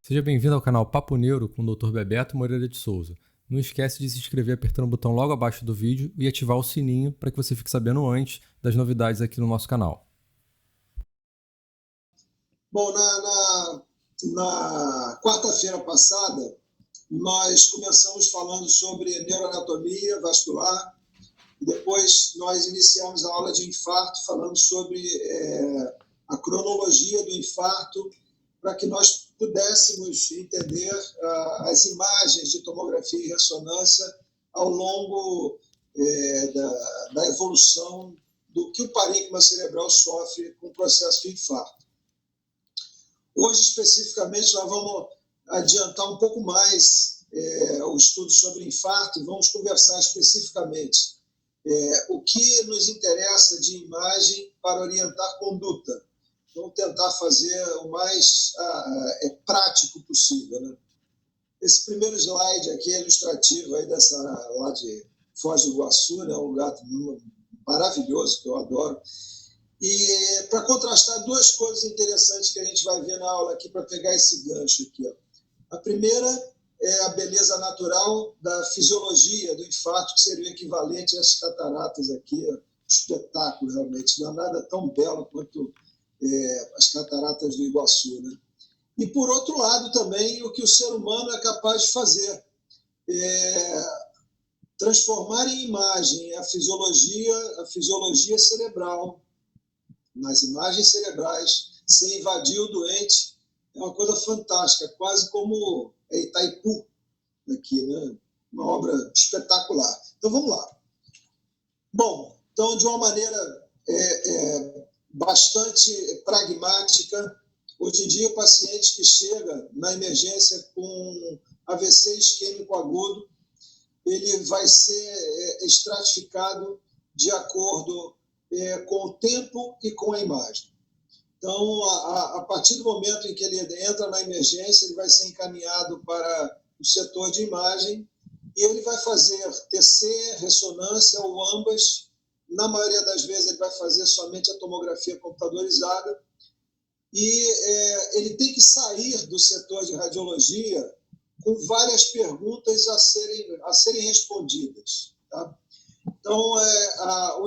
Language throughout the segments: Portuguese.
Seja bem-vindo ao canal Papo Neuro com o Dr. Bebeto Moreira de Souza. Não esquece de se inscrever apertando o botão logo abaixo do vídeo e ativar o sininho para que você fique sabendo antes das novidades aqui no nosso canal. Bom, na quarta-feira passada, nós começamos falando sobre neuroanatomia vascular e depois nós iniciamos a aula de infarto falando sobre a cronologia do infarto para que nós pudéssemos entender as imagens de tomografia e ressonância ao longo da evolução do que o parênquima cerebral sofre com o processo de infarto. Hoje, especificamente, nós vamos adiantar um pouco mais o estudo sobre infarto e vamos conversar especificamente o que nos interessa de imagem para orientar conduta. Vamos tentar fazer o mais prático possível, né? Esse primeiro slide aqui é ilustrativo aí dessa lá de Foz do Iguaçu, né? Um lugar maravilhoso que eu adoro. E para contrastar duas coisas interessantes que a gente vai ver na aula aqui para pegar esse gancho aqui. Ó. A primeira é a beleza natural da fisiologia do infarto, que seria o equivalente às cataratas aqui. Ó. Espetáculo, realmente. Não é nada tão belo quanto as cataratas do Iguaçu. Né? E, por outro lado, também o que o ser humano é capaz de fazer. Transformar em imagem a fisiologia cerebral, nas imagens cerebrais, sem invadir o doente, é uma coisa fantástica, quase como Itaipu, aqui, né? Uma obra espetacular. Então, vamos lá. Bom, então, de uma maneira bastante pragmática, hoje em dia, o paciente que chega na emergência com AVC isquêmico agudo, ele vai ser estratificado de acordo com o tempo e com a imagem. Então, a partir do momento em que ele entra na emergência, ele vai ser encaminhado para o setor de imagem e ele vai fazer TC, ressonância ou ambas. Na maioria das vezes, ele vai fazer somente a tomografia computadorizada e ele tem que sair do setor de radiologia com várias perguntas a serem respondidas, tá? Então,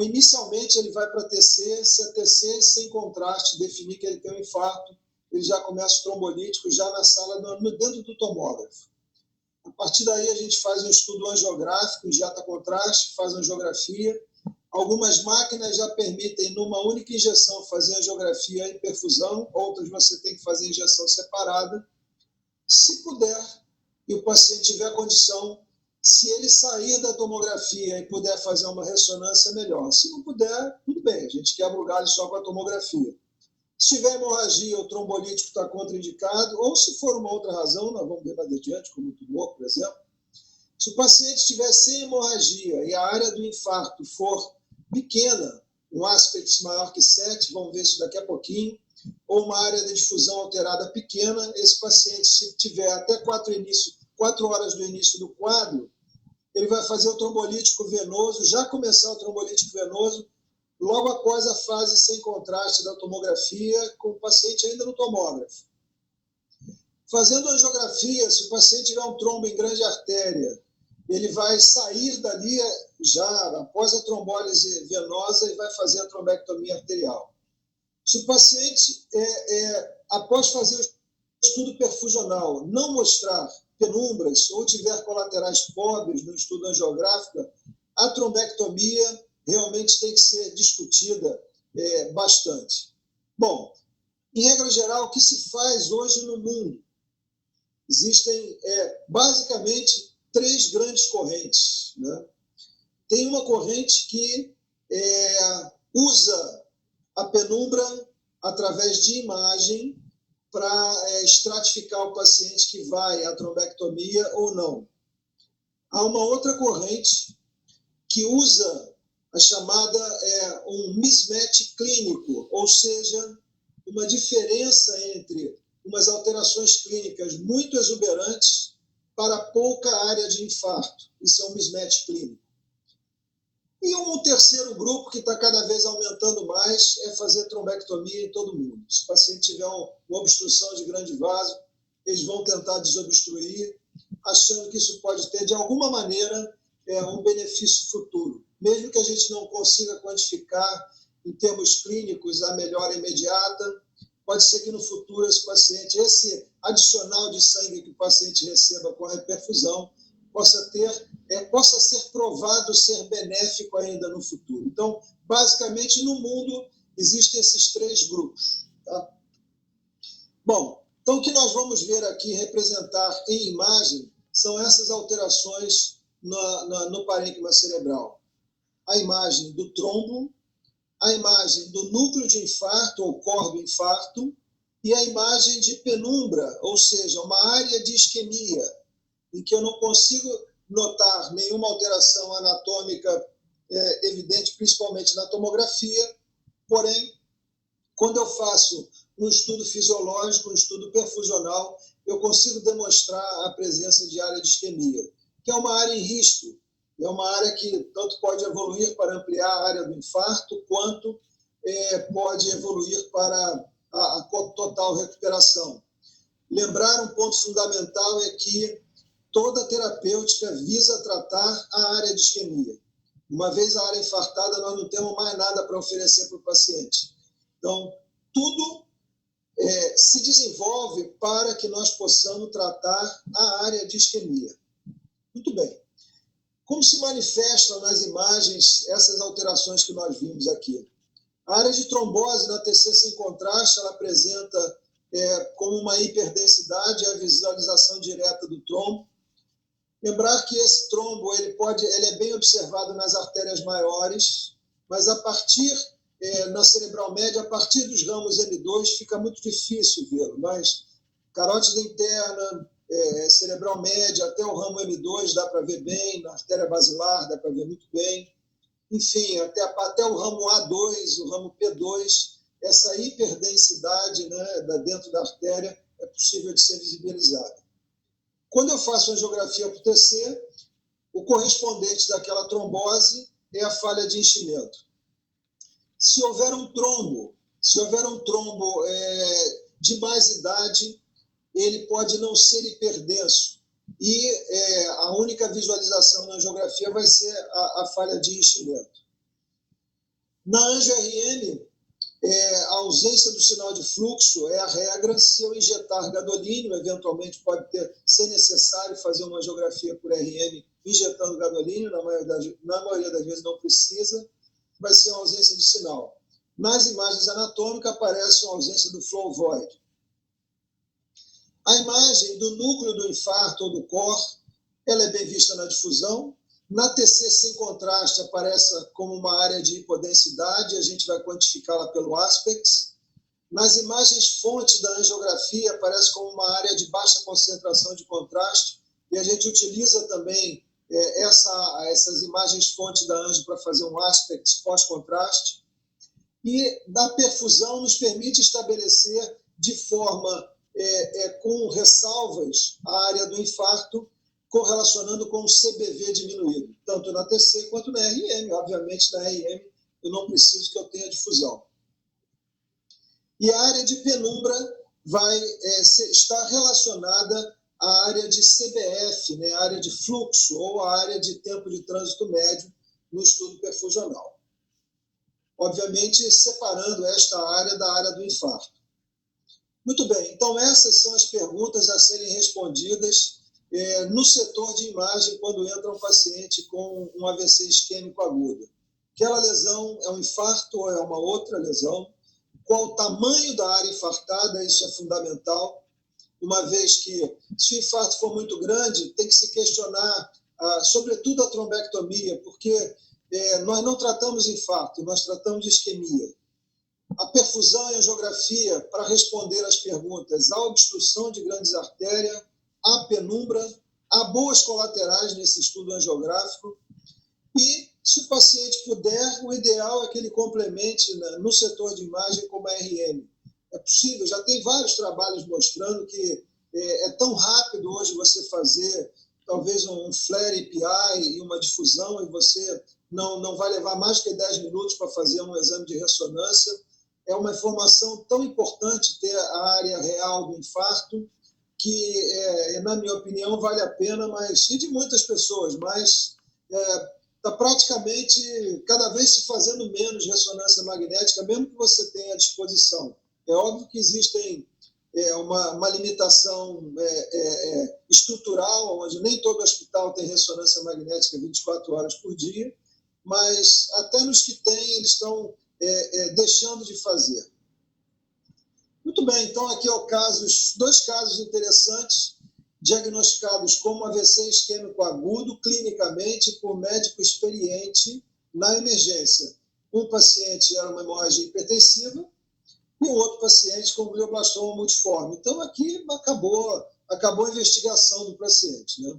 inicialmente ele vai para a TC, se a TC sem contraste definir que ele tem um infarto, ele já começa o trombolítico já na sala, dentro do tomógrafo. A partir daí a gente faz um estudo angiográfico, injeta contraste, faz angiografia. Algumas máquinas já permitem, numa única injeção, fazer angiografia em perfusão, outras você tem que fazer injeção separada. Se puder, e o paciente tiver condição, se ele sair da tomografia e puder fazer uma ressonância, melhor. Se não puder, tudo bem, a gente quebra o galho só com a tomografia. Se tiver hemorragia, o trombolítico está contraindicado, ou se for uma outra razão, nós vamos ver mais adiante, como o tumor, por exemplo. Se o paciente estiver sem hemorragia e a área do infarto for pequena, um aspecto maior que 7, vamos ver isso daqui a pouquinho, ou uma área de difusão alterada pequena, esse paciente, se tiver até 4 horas do início do quadro, ele vai fazer o trombolítico venoso, já começar o trombolítico venoso, logo após a fase sem contraste da tomografia, com o paciente ainda no tomógrafo. Fazendo angiografia, se o paciente tiver um trombo em grande artéria, ele vai sair dali, já após a trombólise venosa, e vai fazer a trombectomia arterial. Se o paciente, após fazer o estudo perfusional, não mostrar penumbras ou tiver colaterais pobres no estudo angiográfico, a trombectomia realmente tem que ser discutida bastante. Bom, em regra geral, o que se faz hoje no mundo? Existem basicamente 3 grandes correntes, né? Tem uma corrente que usa a penumbra através de imagem para estratificar o paciente que vai à trombectomia ou não. Há uma outra corrente que usa a chamada um mismatch clínico, ou seja, uma diferença entre umas alterações clínicas muito exuberantes para pouca área de infarto. Isso é um mismatch clínico. E um terceiro grupo que está cada vez aumentando mais é fazer trombectomia em todo mundo. Se o paciente tiver uma obstrução de grande vaso, eles vão tentar desobstruir, achando que isso pode ter, de alguma maneira, um benefício futuro. Mesmo que a gente não consiga quantificar em termos clínicos a melhora imediata, pode ser que no futuro esse adicional de sangue que o paciente receba com a reperfusão possa ser provado ser benéfico ainda no futuro. Então, basicamente, no mundo existem esses três grupos. Tá? Bom, então o que nós vamos ver aqui representar em imagem são essas alterações no parênquima cerebral. A imagem do trombo, a imagem do núcleo de infarto ou core do infarto e a imagem de penumbra, ou seja, uma área de isquemia, em que eu não consigo notar nenhuma alteração anatômica evidente, principalmente na tomografia, porém, quando eu faço um estudo fisiológico, um estudo perfusional, eu consigo demonstrar a presença de área de isquemia, que é uma área em risco, é uma área que tanto pode evoluir para ampliar a área do infarto, quanto pode evoluir para a total recuperação. Lembrar um ponto fundamental é que toda terapêutica visa tratar a área de isquemia. Uma vez a área infartada, nós não temos mais nada para oferecer para o paciente. Então, tudo se desenvolve para que nós possamos tratar a área de isquemia. Muito bem. Como se manifestam nas imagens essas alterações que nós vimos aqui? A área de trombose na TC sem contraste, ela apresenta como uma hiperdensidade a visualização direta do trombo. Lembrar que esse trombo ele é bem observado nas artérias maiores, mas na cerebral média, a partir dos ramos M2, fica muito difícil vê-lo. Mas carótida interna, cerebral média, até o ramo M2 dá para ver bem, na artéria basilar dá para ver muito bem. Enfim, até o ramo A2, o ramo P2, essa hiperdensidade, né, dentro da artéria é possível de ser visibilizada. Quando eu faço a angiografia por TC, o correspondente daquela trombose é a falha de enchimento. Se houver um trombo de mais idade, ele pode não ser hiperdenso e a única visualização na angiografia vai ser a falha de enchimento. Na angio-RM, a ausência do sinal de fluxo é a regra. Se eu injetar gadolínio, eventualmente pode ser necessário fazer uma angiografia por RM injetando gadolínio, na maioria das vezes não precisa, vai ser uma ausência de sinal. Nas imagens anatômicas aparece uma ausência do flow void. A imagem do núcleo do infarto ou do core, ela é bem vista na difusão. Na TC sem contraste aparece como uma área de hipodensidade, a gente vai quantificá-la pelo Aspects. Nas imagens fonte da angiografia aparece como uma área de baixa concentração de contraste, e a gente utiliza também essas imagens fonte da angio para fazer um Aspects pós-contraste. E da perfusão nos permite estabelecer de forma com ressalvas a área do infarto, correlacionando com o CBV diminuído, tanto na TC quanto na RM. Obviamente, na RM eu não preciso que eu tenha difusão. E a área de penumbra vai estar relacionada à área de CBF, né, a área de fluxo, ou a área de tempo de trânsito médio no estudo perfusional. Obviamente, separando esta área da área do infarto. Muito bem, então essas são as perguntas a serem respondidas no setor de imagem quando entra um paciente com um AVC isquêmico agudo. Aquela lesão é um infarto ou é uma outra lesão? Qual o tamanho da área infartada? Isso é fundamental, uma vez que, se o infarto for muito grande, tem que se questionar, sobretudo a trombectomia, porque nós não tratamos infarto, nós tratamos isquemia. A perfusão e a angiografia para responder às perguntas: há obstrução de grandes artérias, há penumbra, há boas colaterais nesse estudo angiográfico. E, se o paciente puder, o ideal é que ele complemente no setor de imagem com uma RM. É possível, já tem vários trabalhos mostrando que é tão rápido hoje você fazer talvez um flare API e uma difusão, e você não vai levar mais que 10 minutos para fazer um exame de ressonância. É uma informação tão importante ter a área real do infarto, que, na minha opinião, vale a pena, e de muitas pessoas, mas está praticamente cada vez se fazendo menos ressonância magnética, mesmo que você tenha à disposição. É óbvio que existem uma limitação estrutural, onde nem todo hospital tem ressonância magnética 24 horas por dia, mas até nos que tem, eles estão deixando de fazer. Muito bem, então aqui dois casos interessantes, diagnosticados como AVC isquêmico agudo, clinicamente, por médico experiente na emergência. Um paciente era uma hemorragia hipertensiva e o outro paciente com glioblastoma multiforme. Então aqui acabou a investigação do paciente, né?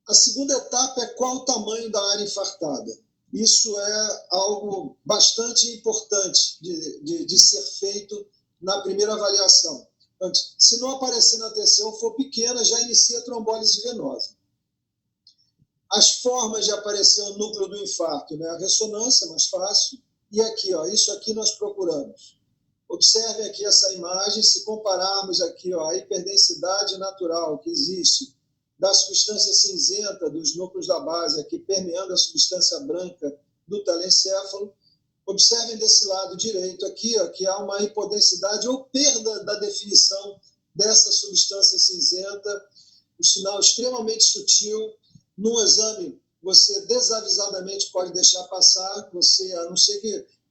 A segunda etapa é qual o tamanho da área infartada. Isso é algo bastante importante de ser feito na primeira avaliação. Se não aparecer na TC ou for pequena, já inicia a trombólise venosa. As formas de aparecer o núcleo do infarto, né? A ressonância é mais fácil. E aqui, isso aqui nós procuramos. Observem aqui essa imagem, se compararmos aqui a hiperdensidade natural que existe da substância cinzenta dos núcleos da base, aqui permeando a substância branca do telencéfalo. Observem desse lado direito aqui, que há uma hipodensidade ou perda da definição dessa substância cinzenta, um sinal extremamente sutil. Num exame, você desavisadamente pode deixar passar, a não ser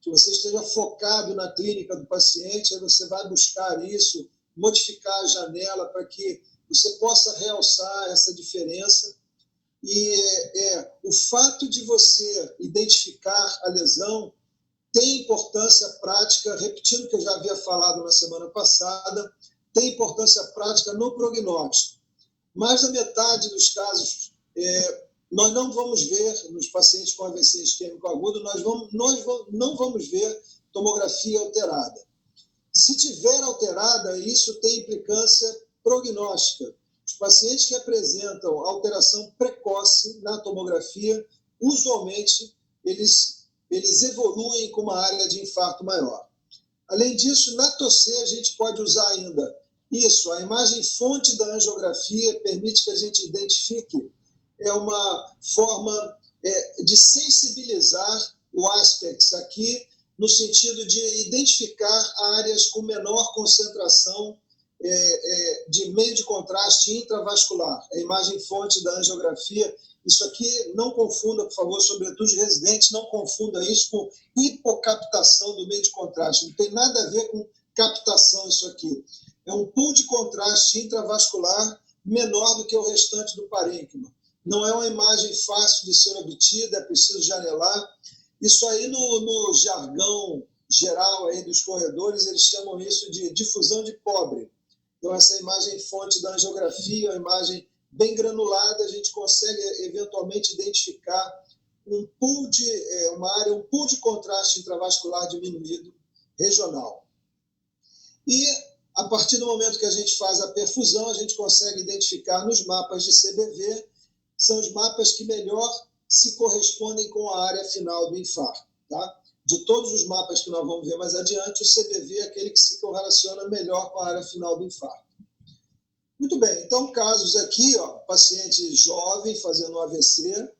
que você esteja focado na clínica do paciente, aí você vai buscar isso, modificar a janela para que você possa realçar essa diferença. E o fato de você identificar a lesão tem importância prática, repetindo o que eu já havia falado na semana passada, tem importância prática no prognóstico. Mais da metade dos casos, nós não vamos ver, nos pacientes com AVC isquêmico agudo, nós não vamos ver tomografia alterada. Se tiver alterada, isso tem implicância prognóstica. Os pacientes que apresentam alteração precoce na tomografia, usualmente eles evoluem com uma área de infarto maior. Além disso, na TOC a gente pode usar ainda isso, a imagem fonte da angiografia permite que a gente identifique, uma forma de sensibilizar o aspects aqui, no sentido de identificar áreas com menor concentração de meio de contraste intravascular. A imagem fonte da angiografia, isso aqui não confunda, por favor, sobretudo os residentes, não confunda isso com hipocaptação do meio de contraste. Não tem nada a ver com captação isso aqui. É um pool de contraste intravascular menor do que o restante do parênquima. Não é uma imagem fácil de ser obtida, é preciso janelar. Isso aí no jargão geral aí dos corredores, eles chamam isso de difusão de pobre. Então essa imagem fonte da angiografia, uma imagem bem granulada, a gente consegue eventualmente identificar um pool de contraste intravascular diminuído regional. E a partir do momento que a gente faz a perfusão, a gente consegue identificar nos mapas de CBV, são os mapas que melhor se correspondem com a área final do infarto. Tá? De todos os mapas que nós vamos ver mais adiante, o CBV é aquele que se correlaciona melhor com a área final do infarto. Muito bem, então casos aqui, paciente jovem fazendo um AVC,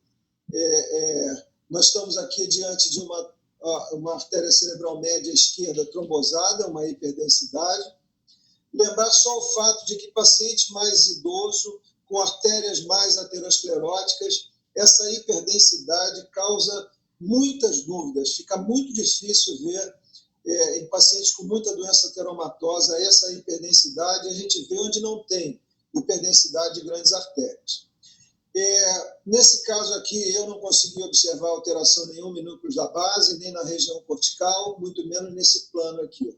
nós estamos aqui diante de uma artéria cerebral média esquerda trombosada, uma hiperdensidade. Lembrar só o fato de que paciente mais idoso, com artérias mais ateroscleróticas, essa hiperdensidade causa muitas dúvidas, fica muito difícil ver em pacientes com muita doença ateromatosa essa hiperdensidade, a gente vê onde não tem hiperdensidade de grandes artérias. Nesse caso aqui, eu não consegui observar alteração nenhuma em núcleos da base, nem na região cortical, muito menos nesse plano aqui.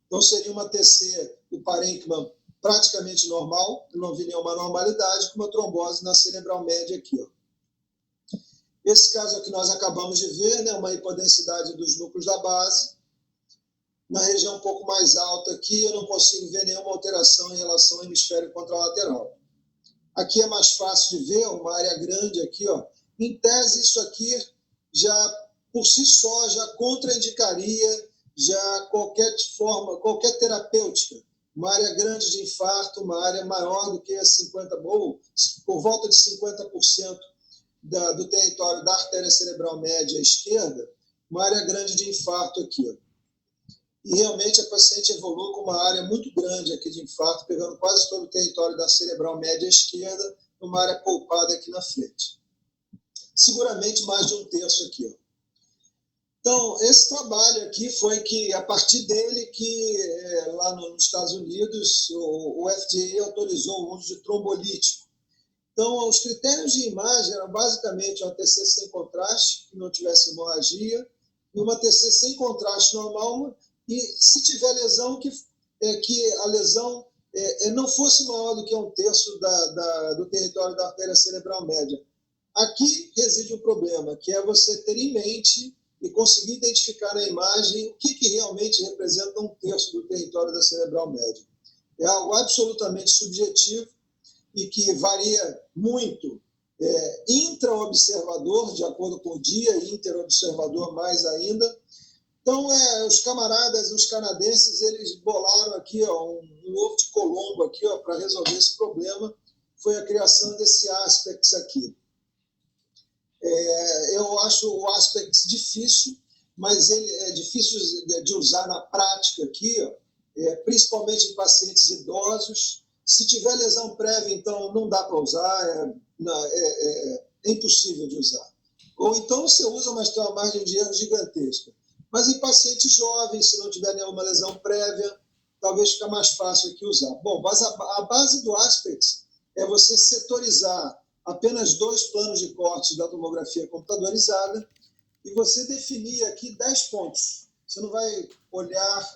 Então, seria uma TC do parênquima praticamente normal, não vi nenhuma anormalidade, com uma trombose na cerebral média aqui. Esse caso aqui nós acabamos de ver, né, uma hipodensidade dos núcleos da base. Na região um pouco mais alta aqui, eu não consigo ver nenhuma alteração em relação ao hemisfério contralateral. Aqui é mais fácil de ver, uma área grande aqui, Em tese, isso aqui já, por si só, já contraindicaria já qualquer terapêutica, uma área grande de infarto, uma área maior do que 50, ou por volta de 50% do território da artéria cerebral média à esquerda, uma área grande de infarto aqui. E realmente a paciente evoluiu com uma área muito grande aqui de infarto, pegando quase todo o território da cerebral média à esquerda, numa área poupada aqui na frente. Seguramente mais de um terço aqui. Então, esse trabalho aqui foi que, a partir dele, que lá nos Estados Unidos, o FDA autorizou o uso de trombolítico. Então, os critérios de imagem eram basicamente uma TC sem contraste, que não tivesse hemorragia, e uma TC sem contraste normal, e se tiver lesão, que a lesão não fosse maior do que um terço do território da artéria cerebral média. Aqui reside o problema, que é você ter em mente e conseguir identificar na imagem o que realmente representa um terço do território da cerebral média. É algo absolutamente subjetivo e que varia muito intra-observador, de acordo com o dia, e inter-observador mais ainda. Então, os camaradas, os canadenses, eles bolaram aqui um ovo de Colombo aqui, para resolver esse problema, foi a criação desse Aspects aqui. Eu acho o Aspects difícil, mas ele é difícil de usar na prática aqui, principalmente em pacientes idosos. Se tiver lesão prévia, então não dá para usar, é impossível de usar. Ou então você usa, mas tem uma margem de erro gigantesca. Mas em pacientes jovens, se não tiver nenhuma lesão prévia, talvez fica mais fácil aqui usar. Bom, mas a base do Aspects é você setorizar apenas 2 planos de corte da tomografia computadorizada e você definir aqui 10 pontos. Você não vai olhar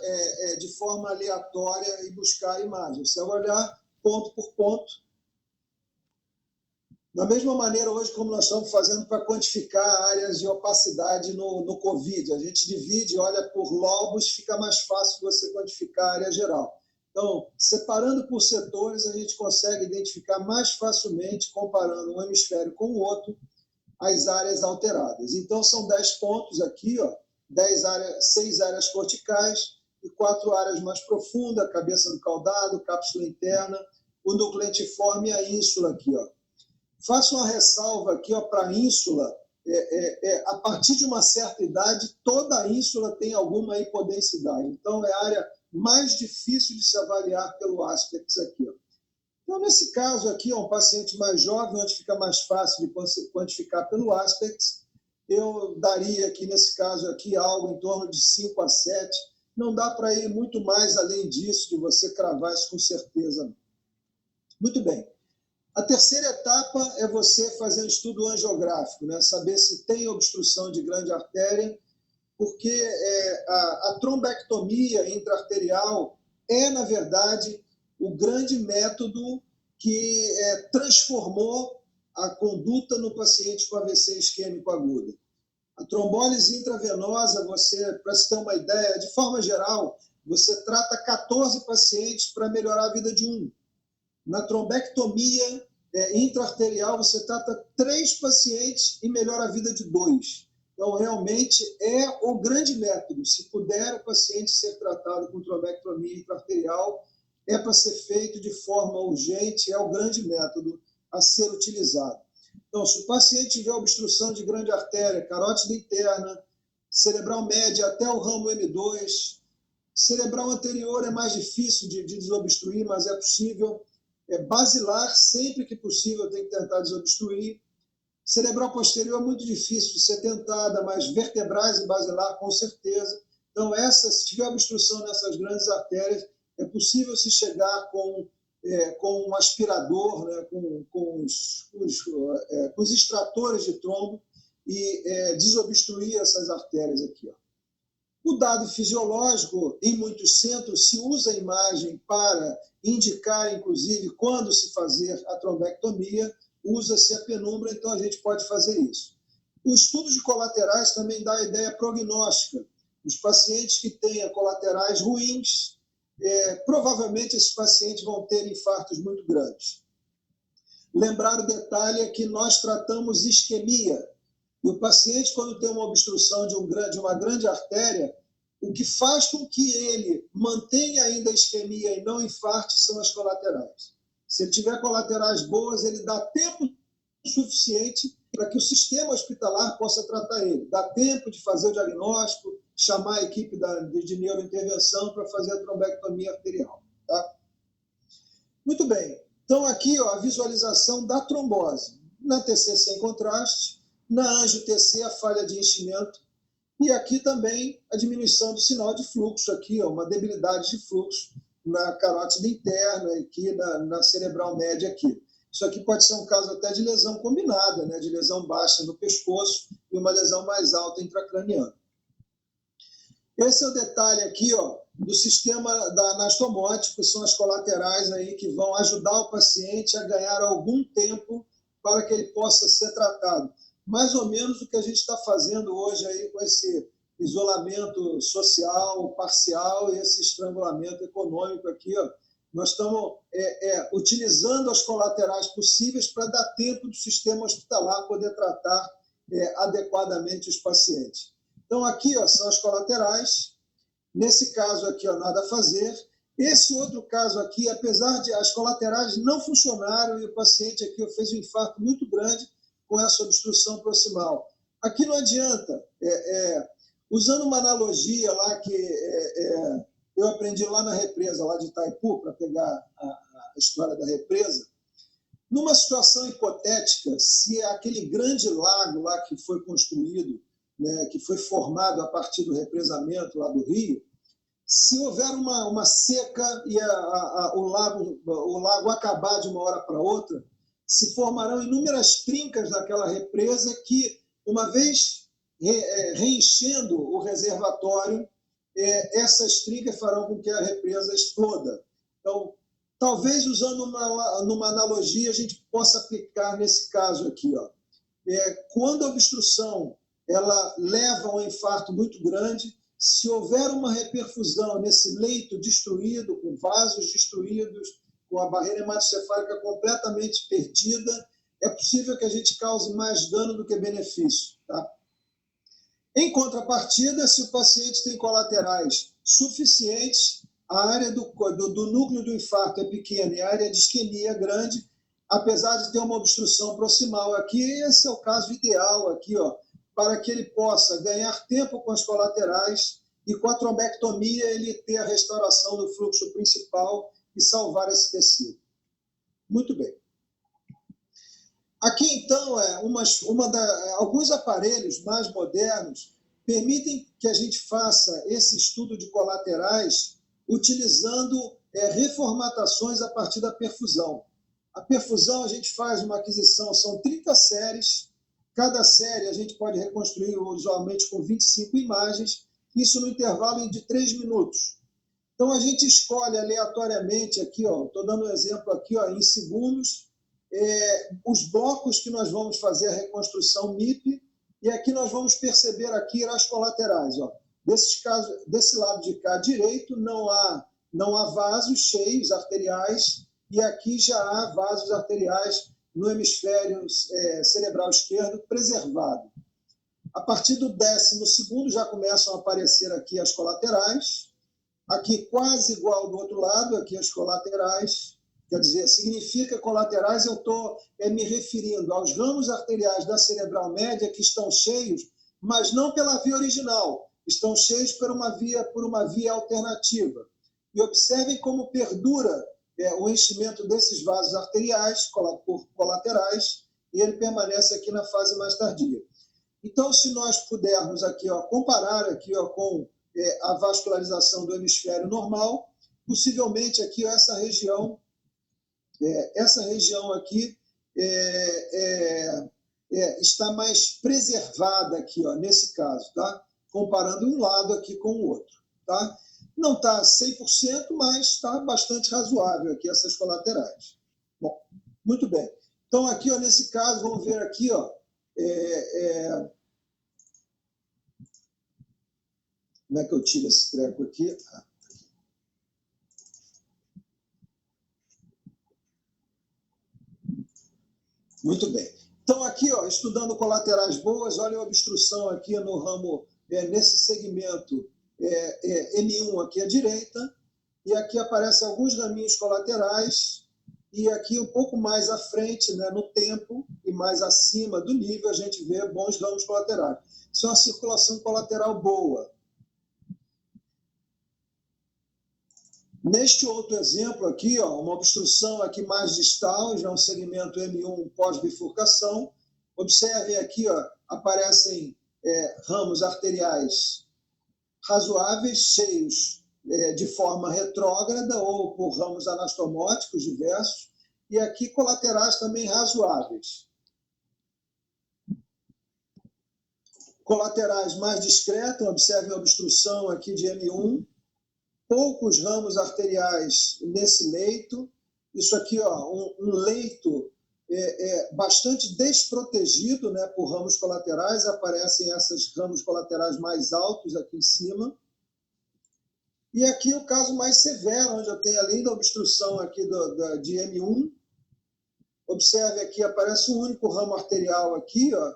de forma aleatória e buscar a imagem. Você vai olhar ponto por ponto. Da mesma maneira, hoje, como nós estamos fazendo para quantificar áreas de opacidade no COVID. A gente divide, olha por lobos, fica mais fácil você quantificar a área geral. Então, separando por setores, a gente consegue identificar mais facilmente, comparando um hemisfério com o outro, as áreas alteradas. Então, são 10 pontos aqui, 6 áreas corticais e 4 áreas mais profundas, cabeça do caudado, cápsula interna, o núcleo lentiforme e a ínsula aqui. Faço uma ressalva aqui para a ínsula. A partir de uma certa idade, toda a ínsula tem alguma hipodensidade. Então, é a área mais difícil de se avaliar pelo Aspects aqui. Então, nesse caso aqui, um paciente mais jovem, onde fica mais fácil de quantificar pelo Aspects, eu daria aqui, nesse caso aqui, algo em torno de 5 a 7. Não dá para ir muito mais além disso, de você cravar isso com certeza. Muito bem. A terceira etapa é você fazer um estudo angiográfico, né? Saber se tem obstrução de grande artéria, porque a trombectomia intraarterial na verdade, o grande método que transformou a conduta no paciente com AVC isquêmico agudo. A trombólise intravenosa, para se ter uma ideia, de forma geral, você trata 14 pacientes para melhorar a vida de um. Na trombectomia intraarterial, você trata 3 pacientes e melhora a vida de 2. Então, realmente, é o grande método. Se puder o paciente ser tratado com trombectomia intraarterial, é para ser feito de forma urgente, é o grande método a ser utilizado. Então, se o paciente tiver obstrução de grande artéria, carótida interna, cerebral média até o ramo M2, cerebral anterior é mais difícil de desobstruir, mas é possível. Basilar, sempre que possível, tem que tentar desobstruir. Cerebral posterior é muito difícil de ser tentada, mas vertebrais e basilar, com certeza. Então, se tiver obstrução nessas grandes artérias, é possível se chegar com um aspirador, né, com os extratores de trombo e desobstruir essas artérias aqui. O dado fisiológico, em muitos centros, se usa a imagem para indicar, inclusive, quando se fazer a trombectomia, usa-se a penumbra, então a gente pode fazer isso. O estudo de colaterais também dá a ideia prognóstica. Os pacientes que tenham colaterais ruins, provavelmente esses pacientes vão ter infartos muito grandes. Lembrar o detalhe é que nós tratamos isquemia. E o paciente, quando tem uma obstrução de uma grande artéria, o que faz com que ele mantenha ainda a isquemia e não infarte são as colaterais. Se ele tiver colaterais boas, ele dá tempo suficiente para que o sistema hospitalar possa tratar ele. Dá tempo de fazer o diagnóstico, chamar a equipe de neurointervenção para fazer a trombectomia arterial. Tá? Muito bem. Então, aqui ó, a visualização da trombose. Na TC sem contraste, na angio-TC a falha de enchimento, e aqui também a diminuição do sinal de fluxo, aqui, ó, uma debilidade de fluxo na carótida interna, aqui na cerebral média. Aqui. Isso aqui pode ser um caso até de lesão combinada, né, de lesão baixa no pescoço e uma lesão mais alta intracraniana. Esse é o detalhe aqui ó, do sistema anastomótico, são as colaterais aí que vão ajudar o paciente a ganhar algum tempo para que ele possa ser tratado. Mais ou menos o que a gente está fazendo hoje aí com esse isolamento social parcial e esse estrangulamento econômico aqui. Ó. Nós estamos utilizando as colaterais possíveis para dar tempo do sistema hospitalar poder tratar adequadamente os pacientes. Então, aqui ó, são as colaterais. Nesse caso aqui, ó, nada a fazer. Esse outro caso aqui, apesar de as colaterais não funcionaram e o paciente aqui ó, fez um infarto muito grande com essa obstrução proximal. Aqui não adianta. Usando uma analogia lá que eu aprendi lá na represa, lá de Itaipu, para pegar a história da represa, numa situação hipotética, se aquele grande lago lá que foi construído, né, que foi formado a partir do represamento lá do Rio, se houver uma seca e o lago acabar de uma hora para outra, se formarão inúmeras trincas naquela represa que, uma vez reenchendo o reservatório, essas trincas farão com que a represa exploda. Então, talvez usando numa analogia, a gente possa aplicar nesse caso aqui. Ó. Quando a obstrução ela leva a um infarto muito grande, se houver uma reperfusão nesse leito destruído, com vasos destruídos, com a barreira hematocefálica completamente perdida, é possível que a gente cause mais dano do que benefício. Tá? Em contrapartida, se o paciente tem colaterais suficientes, a área do núcleo do infarto é pequena e a área de isquemia é grande, apesar de ter uma obstrução proximal aqui, esse é o caso ideal aqui, ó, para que ele possa ganhar tempo com as colaterais e com a trombectomia ele ter a restauração do fluxo principal e salvar esse tecido. Muito bem. Aqui, então, alguns aparelhos mais modernos permitem que a gente faça esse estudo de colaterais utilizando reformatações a partir da perfusão. A perfusão, a gente faz uma aquisição, são 30 séries. Cada série a gente pode reconstruir usualmente com 25 imagens, isso no intervalo de 3 minutos. Então, a gente escolhe aleatoriamente aqui, estou dando um exemplo aqui, ó, em segundos, os blocos que nós vamos fazer a reconstrução MIP, e aqui nós vamos perceber aqui as colaterais. Ó. Desse lado de cá direito não há vasos cheios arteriais, e aqui já há vasos arteriais no hemisfério cerebral esquerdo preservado. A partir do 12º já começam a aparecer aqui as colaterais, aqui quase igual do outro lado, aqui as colaterais, quer dizer, significa colaterais, eu estou me referindo aos ramos arteriais da cerebral média que estão cheios, mas não pela via original, estão cheios por uma via alternativa. E observem como perdura o enchimento desses vasos arteriais por colaterais e ele permanece aqui na fase mais tardia. Então, se nós pudermos aqui, ó, comparar aqui, ó, com a vascularização do hemisfério normal, possivelmente aqui ó, essa região aqui está mais preservada aqui, ó, nesse caso, tá? Comparando um lado aqui com o outro, tá? Não está 100%, mas está bastante razoável aqui essas colaterais. Bom, muito bem. Então, aqui, ó, nesse caso, vamos ver aqui, ó, como é que eu tiro esse treco aqui? Muito bem. Então, aqui, ó, estudando colaterais boas, olha a obstrução aqui no ramo, nesse segmento M1 aqui à direita, e aqui aparecem alguns raminhos colaterais, e aqui um pouco mais à frente, né, no tempo, e mais acima do nível, a gente vê bons ramos colaterais. Isso é uma circulação colateral boa. Neste outro exemplo aqui, ó, uma obstrução aqui mais distal, já um segmento M1 pós-bifurcação. Observem aqui, ó, aparecem ramos arteriais razoáveis, cheios de forma retrógrada ou por ramos anastomóticos diversos, e aqui colaterais também razoáveis. Colaterais mais discretos, observem a obstrução aqui de M1, poucos ramos arteriais nesse leito. Isso aqui, ó, um leito bastante desprotegido, né, por ramos colaterais. Aparecem esses ramos colaterais mais altos aqui em cima. E aqui o caso mais severo, onde eu tenho, além da obstrução aqui de M1, observe aqui, aparece um único ramo arterial aqui, ó,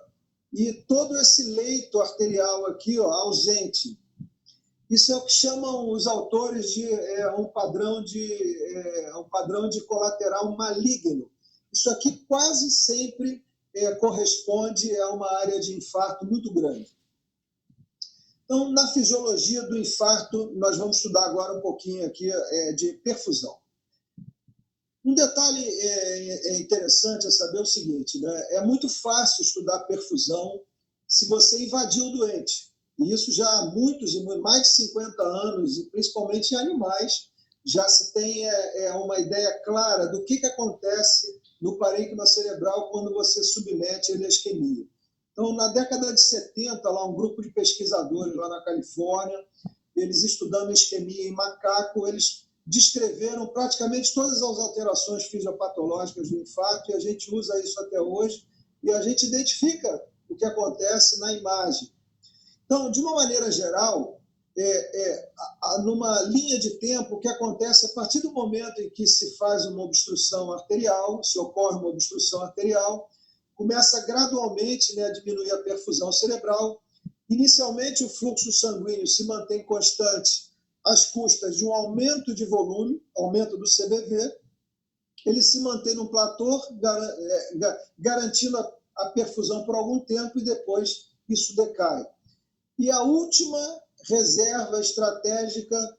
e todo esse leito arterial aqui, ó, ausente. Isso é o que chamam os autores de um padrão de colateral maligno. Isso aqui quase sempre corresponde a uma área de infarto muito grande. Então, na fisiologia do infarto, nós vamos estudar agora um pouquinho aqui de perfusão. Um detalhe interessante é saber o seguinte, né? É muito fácil estudar perfusão se você invadir o doente. E isso já há mais de 50 anos, e principalmente em animais, já se tem uma ideia clara do que acontece no parênquima cerebral quando você submete ele à isquemia. Então, na década de 70, lá um grupo de pesquisadores lá na Califórnia, eles estudando isquemia em macaco, eles descreveram praticamente todas as alterações fisiopatológicas do infarto, e a gente usa isso até hoje, e a gente identifica o que acontece na imagem. Então, de uma maneira geral, numa linha de tempo, o que acontece a partir do momento em que se faz uma obstrução arterial, se ocorre uma obstrução arterial, começa gradualmente, né, a diminuir a perfusão cerebral. Inicialmente, o fluxo sanguíneo se mantém constante às custas de um aumento de volume, aumento do CBV. Ele se mantém num platô, garantindo a perfusão por algum tempo, e depois isso decai. E a última reserva estratégica,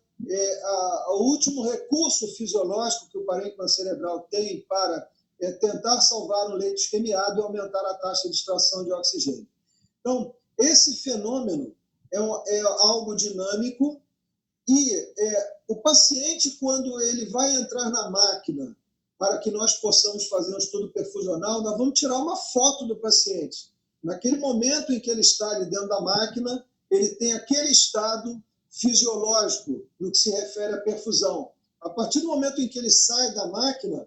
o último recurso fisiológico que o parênquima cerebral tem para tentar salvar um leito isquemiado é aumentar a taxa de extração de oxigênio. Então, esse fenômeno é algo dinâmico, e o paciente, quando ele vai entrar na máquina para que nós possamos fazer um estudo perfusional, nós vamos tirar uma foto do paciente. Naquele momento em que ele está ali dentro da máquina, ele tem aquele estado fisiológico no que se refere à perfusão. A partir do momento em que ele sai da máquina,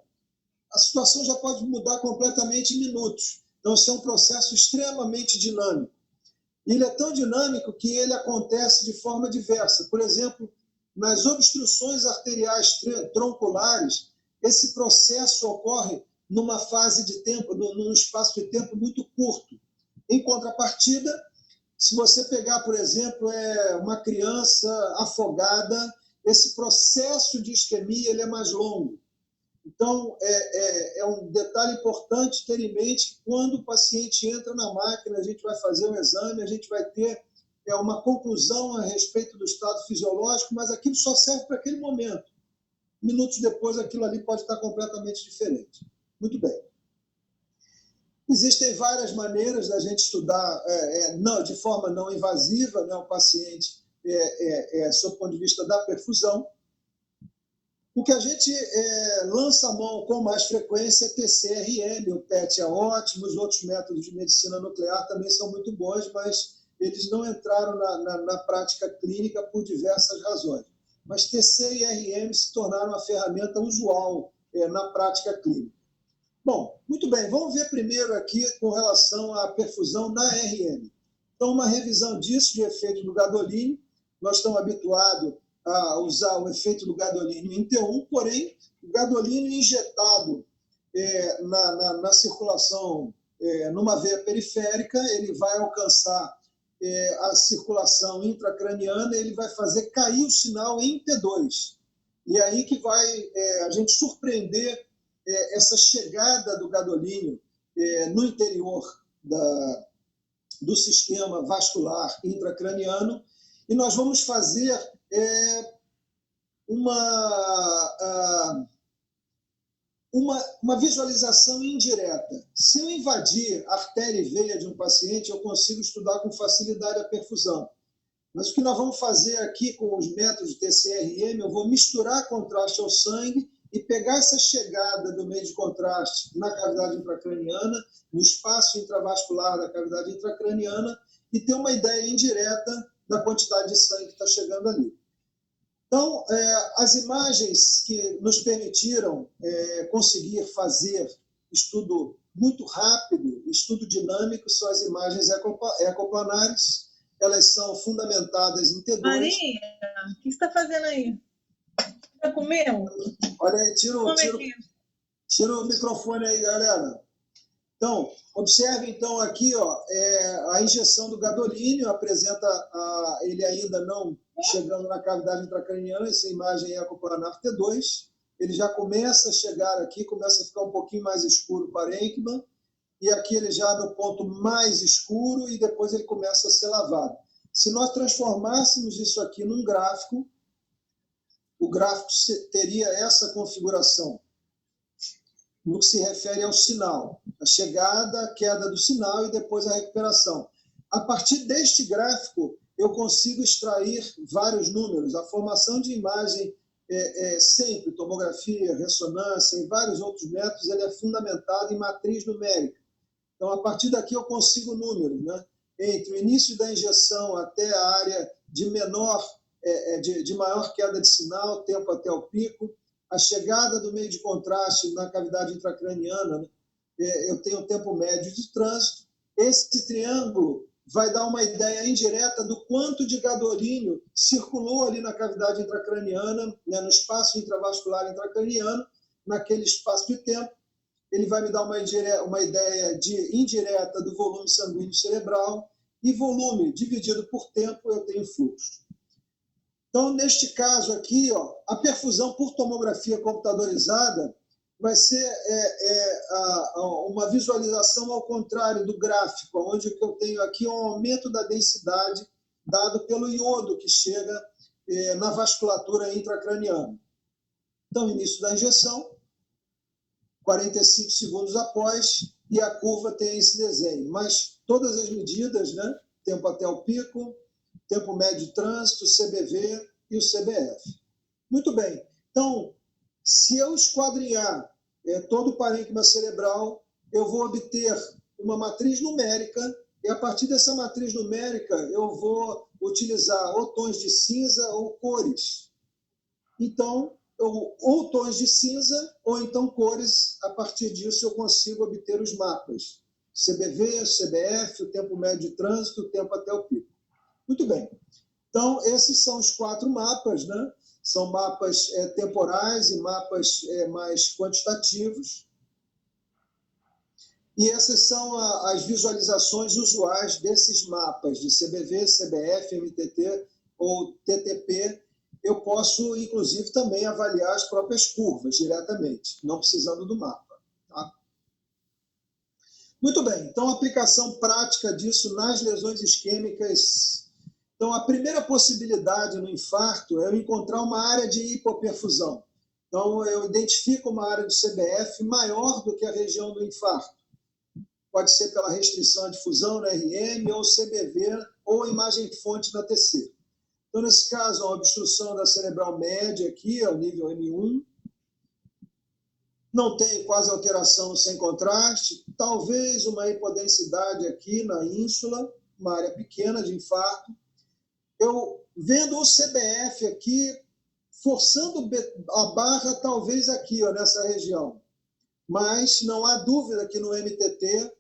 a situação já pode mudar completamente em minutos. Então, isso é um processo extremamente dinâmico. Ele é tão dinâmico que ele acontece de forma diversa. Por exemplo, nas obstruções arteriais tronculares, esse processo ocorre numa fase de tempo, num espaço de tempo muito curto. Em contrapartida, se você pegar, por exemplo, uma criança afogada, esse processo de isquemia ele é mais longo. Então, é um detalhe importante ter em mente que quando o paciente entra na máquina, a gente vai fazer um exame, a gente vai ter uma conclusão a respeito do estado fisiológico, mas aquilo só serve para aquele momento. Minutos depois, aquilo ali pode estar completamente diferente. Muito bem. Existem várias maneiras da gente estudar de forma não invasiva, né, o paciente sob o ponto de vista da perfusão. O que a gente lança a mão com mais frequência é TCRM, o PET é ótimo, os outros métodos de medicina nuclear também são muito bons, mas eles não entraram na prática clínica por diversas razões. Mas TC e RM se tornaram uma ferramenta usual na prática clínica. Bom, muito bem, vamos ver primeiro aqui com relação à perfusão na RM. Então, uma revisão disso, de efeito do gadolínio. Nós estamos habituados a usar o efeito do gadolínio em T1, porém, o gadolínio injetado na circulação, numa veia periférica, ele vai alcançar a circulação intracraniana, ele vai fazer cair o sinal em T2. E aí que vai a gente surpreender essa chegada do gadolínio no interior do sistema vascular intracraniano, e nós vamos fazer uma visualização indireta. Se eu invadir artéria e veia de um paciente, eu consigo estudar com facilidade a perfusão. Mas o que nós vamos fazer aqui com os métodos de TCRM, eu vou misturar contraste ao sangue e pegar essa chegada do meio de contraste na cavidade intracraniana, no espaço intravascular da cavidade intracraniana, e ter uma ideia indireta da quantidade de sangue que está chegando ali. Então, as imagens que nos permitiram conseguir fazer estudo muito rápido, estudo dinâmico, são as imagens ecoplanares. Elas são fundamentadas em T2. Maria, o que você está fazendo aí? Já comeu? Olha aí, tira o microfone aí, galera. Então, observe então aqui a injeção do gadolínio, apresenta ele ainda não chegando na cavidade intracraniana, essa imagem é ecoplanar T2. Ele já começa a chegar aqui, começa a ficar um pouquinho mais escuro o parênquima, e aqui ele já no ponto mais escuro, e depois ele começa a ser lavado. Se nós transformássemos isso aqui num gráfico, o gráfico teria essa configuração, no que se refere ao sinal. A chegada, a queda do sinal e depois a recuperação. A partir deste gráfico, eu consigo extrair vários números. A formação de imagem sempre, tomografia, ressonância e vários outros métodos, ele é fundamentado em matriz numérica. Então, a partir daqui eu consigo números, né? Entre o início da injeção até a área de maior queda de sinal, tempo até o pico, a chegada do meio de contraste na cavidade intracraniana, né? Eu tenho o tempo médio de trânsito. Esse triângulo vai dar uma ideia indireta do quanto de gadolínio circulou ali na cavidade intracraniana, né, no espaço intravascular intracraniano, naquele espaço de tempo. Ele vai me dar uma ideia indireta do volume sanguíneo cerebral, e volume dividido por tempo eu tenho fluxo. Então, neste caso aqui, a perfusão por tomografia computadorizada vai ser uma visualização ao contrário do gráfico, onde o que eu tenho aqui é um aumento da densidade dado pelo iodo que chega na vasculatura intracraniana. Então, início da injeção, 45 segundos após, e a curva tem esse desenho. Mas todas as medidas, né? Tempo até o pico, tempo médio de trânsito, CBV e o CBF. Muito bem. Então, se eu esquadrinhar todo o parênquima cerebral, eu vou obter uma matriz numérica, e a partir dessa matriz numérica eu vou utilizar ou tons de cinza ou cores. Então, ou tons de cinza, ou então cores. A partir disso eu consigo obter os mapas. CBV, CBF, o tempo médio de trânsito, o tempo até o pico. Muito bem. Então, esses são os 4 mapas, né? São mapas temporais e mapas mais quantitativos. E essas são as visualizações usuais desses mapas de CBV, CBF, MTT ou TTP. Eu posso, inclusive, também avaliar as próprias curvas diretamente, não precisando do mapa. Tá? Muito bem, então, aplicação prática disso nas lesões isquêmicas. Então, a primeira possibilidade no infarto é eu encontrar uma área de hipoperfusão. Então, eu identifico uma área de CBF maior do que a região do infarto. Pode ser pela restrição à difusão na RM, ou CBV, ou imagem fonte na TC. Então, nesse caso, uma obstrução da cerebral média aqui, ao nível M1. Não tem quase alteração sem contraste. Talvez uma hipodensidade aqui na ínsula, uma área pequena de infarto. Eu vendo o CBF aqui, forçando a barra, talvez aqui, nessa região. Mas não há dúvida que no MTT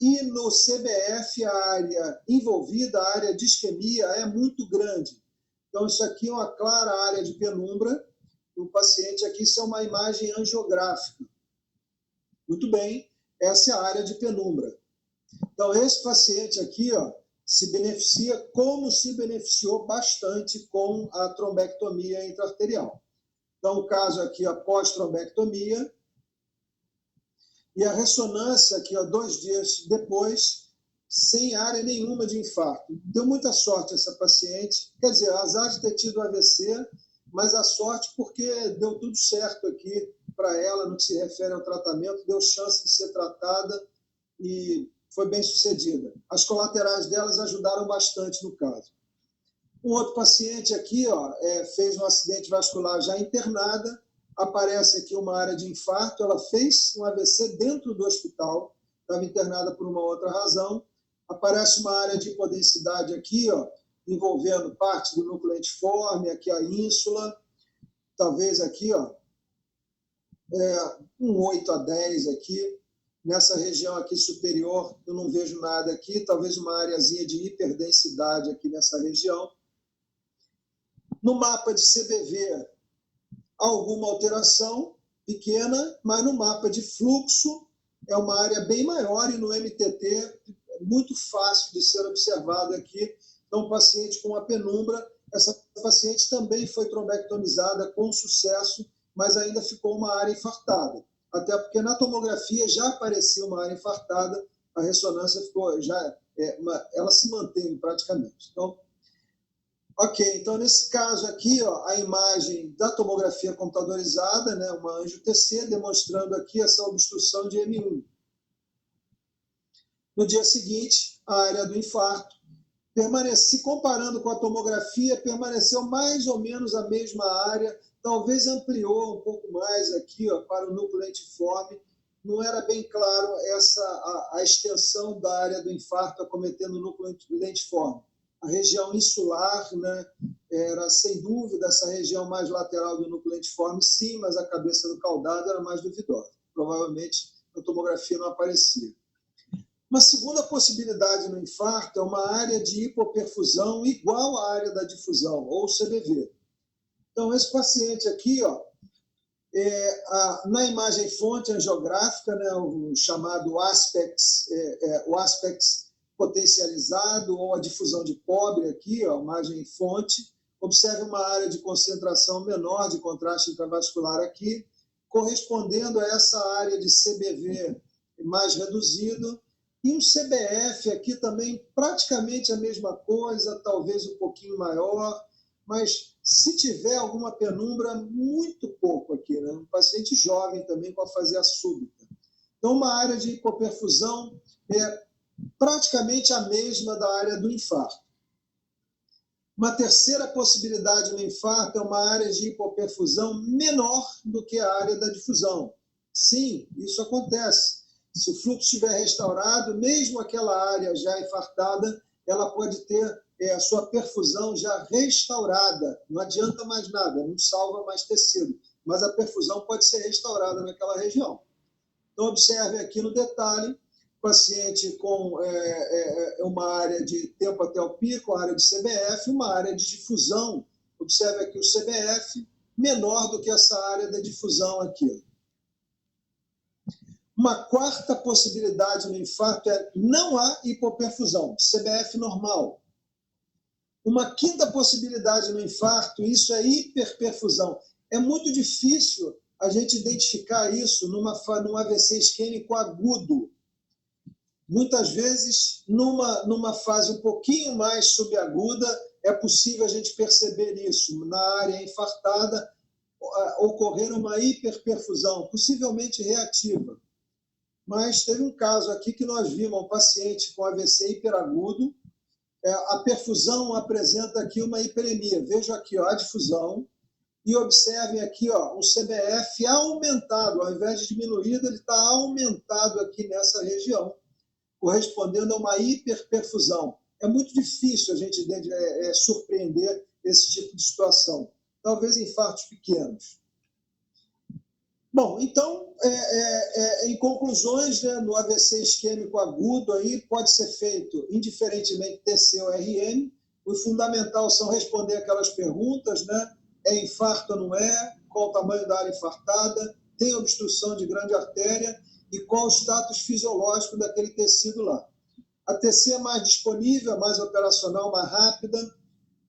e no CBF a área envolvida, a área de isquemia, é muito grande. Então, isso aqui é uma clara área de penumbra. O paciente aqui, isso é uma imagem angiográfica. Muito bem, essa é a área de penumbra. Então, esse paciente aqui, ó, se beneficia, como se beneficiou bastante com a trombectomia intraarterial. Então, o caso aqui após trombectomia, e a ressonância aqui, ó, 2 dias depois, sem área nenhuma de infarto. Deu muita sorte essa paciente, quer dizer, azar de ter tido AVC, mas a sorte porque deu tudo certo aqui para ela no que se refere ao tratamento, deu chance de ser tratada e foi bem sucedida. As colaterais delas ajudaram bastante no caso. Um outro paciente aqui, ó, fez um acidente vascular já internada, aparece aqui uma área de infarto, ela fez um AVC dentro do hospital, estava internada por uma outra razão, aparece uma área de hipodensidade aqui, ó, envolvendo parte do núcleo lentiforme, aqui a ínsula, talvez aqui, ó, um 8 a 10 aqui, nessa região aqui superior, eu não vejo nada aqui, talvez uma areazinha de hiperdensidade aqui nessa região. No mapa de CBV, alguma alteração pequena, mas no mapa de fluxo é uma área bem maior e no MTT é muito fácil de ser observado aqui. Então, paciente com uma penumbra, essa paciente também foi trombectomizada com sucesso, mas ainda ficou uma área infartada. Até porque na tomografia já aparecia uma área infartada, a ressonância ficou, ela se manteve praticamente. Então, ok, então nesse caso aqui, ó, a imagem da tomografia computadorizada, né, uma anjo-TC, demonstrando aqui essa obstrução de M1. No dia seguinte, a área do infarto, se comparando com a tomografia, permaneceu mais ou menos a mesma área, talvez ampliou um pouco mais aqui, ó, para o núcleo lentiforme. Não era bem claro a extensão da área do infarto acometendo o núcleo lentiforme. A região insular, né, era sem dúvida essa região mais lateral do núcleo lentiforme, sim, mas a cabeça do caudado era mais duvidosa. Provavelmente a tomografia não aparecia. Uma segunda possibilidade no infarto é uma área de hipoperfusão igual à área da difusão, ou CBV. Então, esse paciente aqui, ó, na imagem fonte angiográfica, né, o chamado aspects, o aspects potencializado ou a difusão de pobre aqui, ó, imagem fonte, observe uma área de concentração menor de contraste intravascular aqui, correspondendo a essa área de CBV mais reduzido, e um CBF aqui também praticamente a mesma coisa, talvez um pouquinho maior, mas se tiver alguma penumbra, muito pouco aqui, né? Um paciente jovem também com afasia súbita. Então, uma área de hipoperfusão é praticamente a mesma da área do infarto. Uma terceira possibilidade no infarto é uma área de hipoperfusão menor do que a área da difusão. Sim, isso acontece. Se o fluxo estiver restaurado, mesmo aquela área já infartada, ela pode ter a sua perfusão já restaurada. Não adianta mais nada, não salva mais tecido, mas a perfusão pode ser restaurada naquela região. Então, observe aqui no detalhe, paciente com uma área de tempo até o pico, uma área de CBF, uma área de difusão. Observe aqui o CBF menor do que essa área da difusão aqui. Uma quarta possibilidade no infarto é não há hipoperfusão, CBF normal. Uma quinta possibilidade no infarto, isso é hiperperfusão. É muito difícil a gente identificar isso num AVC isquêmico agudo. Muitas vezes, numa fase um pouquinho mais subaguda, é possível a gente perceber isso. Na área infartada, ocorrer uma hiperperfusão, possivelmente reativa. Mas teve um caso aqui que nós vimos um paciente com AVC hiperagudo, a perfusão apresenta aqui uma hiperemia. Veja aqui, ó, a difusão, e observem aqui, ó, um CBF aumentado, ao invés de diminuído, ele está aumentado aqui nessa região, correspondendo a uma hiperperfusão. É muito difícil a gente surpreender esse tipo de situação. Talvez infartos pequenos. Bom, então, em conclusões, né, no AVC isquêmico agudo aí pode ser feito indiferentemente TC ou RM. O fundamental são responder aquelas perguntas, né? É infarto ou não é? Qual o tamanho da área infartada? Tem obstrução de grande artéria? e qual o status fisiológico daquele tecido lá. A TC é mais disponível, é mais operacional, mais rápida.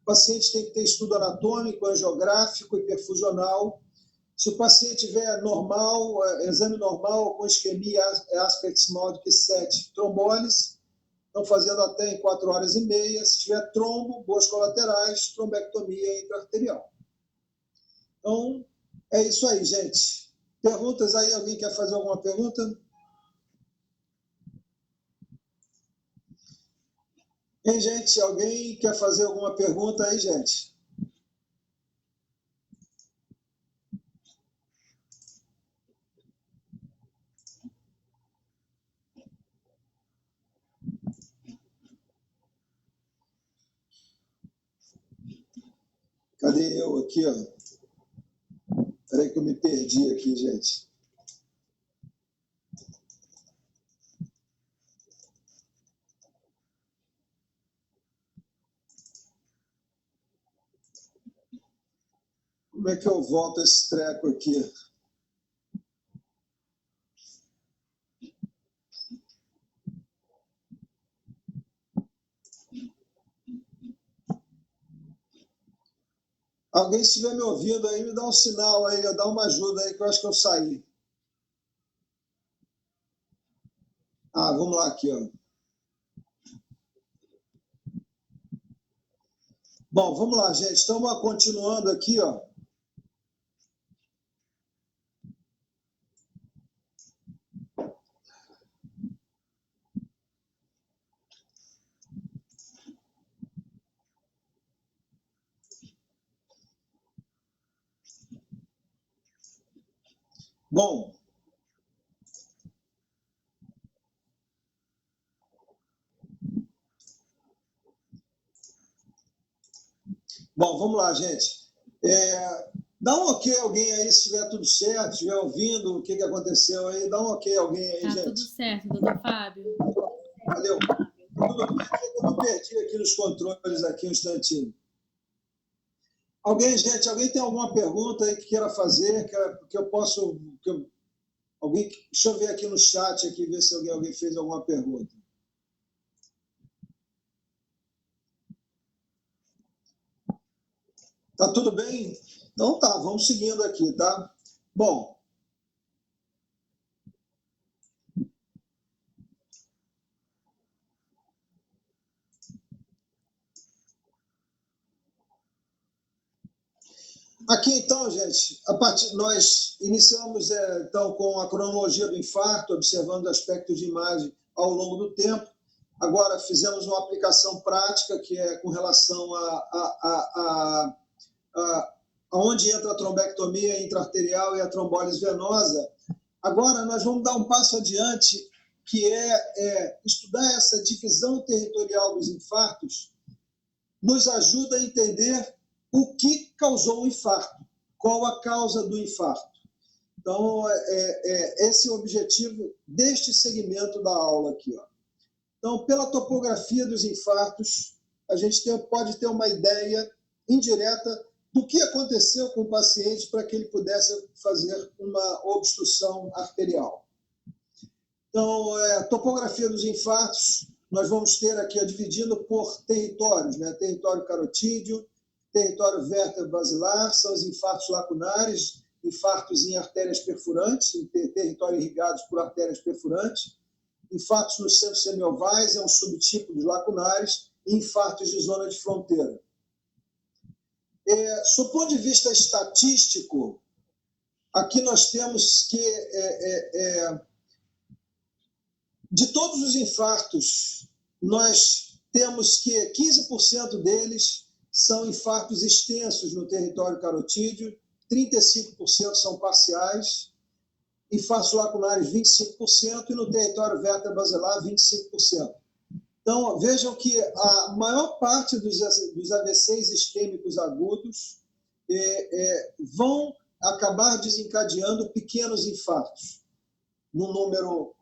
O paciente tem que ter estudo anatômico, angiográfico e perfusional. Se o paciente tiver normal, exame normal, com isquemia aspect small do que 7, trombólise, estão fazendo até em 4 horas e meia. Se tiver trombo, boas colaterais, trombectomia intraarterial. Então, é isso aí, gente. Perguntas aí? Alguém quer fazer alguma pergunta? Hein, gente? Alguém quer fazer alguma pergunta aí, gente? Cadê eu aqui, ó? Peraí que eu me perdi aqui, gente. Como é que eu volto esse treco aqui? Alguém, se estiver me ouvindo aí, me dá um sinal aí, dá uma ajuda aí, que eu acho que eu saí. Ah, vamos lá aqui, ó. Bom, vamos lá, gente. Estamos continuando aqui, ó. Bom, vamos lá, gente. Dá um ok alguém aí, se estiver tudo certo, estiver ouvindo o que aconteceu aí, dá um ok alguém aí, gente. Tá tudo certo, doutor Fábio. Valeu. Tudo bem, eu me perdi aqui nos controles, aqui um instantinho. Alguém, gente, alguém tem alguma pergunta aí que queira fazer, que eu posso... deixa eu ver aqui no chat, aqui, ver se alguém fez alguma pergunta. Tá tudo bem? Então tá, vamos seguindo aqui, tá? Bom, aqui então, gente, nós iniciamos então com a cronologia do infarto, observando aspectos de imagem ao longo do tempo. Agora fizemos uma aplicação prática, que é com relação a onde entra a trombectomia intraarterial e a trombólise venosa. Agora nós vamos dar um passo adiante, que é estudar essa divisão territorial dos infartos, nos ajuda a entender o que causou o infarto, qual a causa do infarto. Então, esse é o objetivo deste segmento da aula aqui, ó. Então, pela topografia dos infartos, a gente pode ter uma ideia indireta do que aconteceu com o paciente para que ele pudesse fazer uma obstrução arterial. Então, a topografia dos infartos, nós vamos ter aqui dividido por territórios, né? Território carotídeo, território vértebro-basilar, são os infartos lacunares, infartos em artérias perfurantes, em território irrigados por artérias perfurantes, infartos nos centros semiovais, é um subtipo dos lacunares, e infartos de zona de fronteira. Do ponto de vista estatístico, aqui nós temos que, de todos os infartos, nós temos que 15% deles são infartos extensos no território carotídeo, 35% são parciais, infartos lacunares 25% e no território vértebro-basilar 25%. Então, vejam que a maior parte dos AVCs isquêmicos agudos vão acabar desencadeando pequenos infartos, num número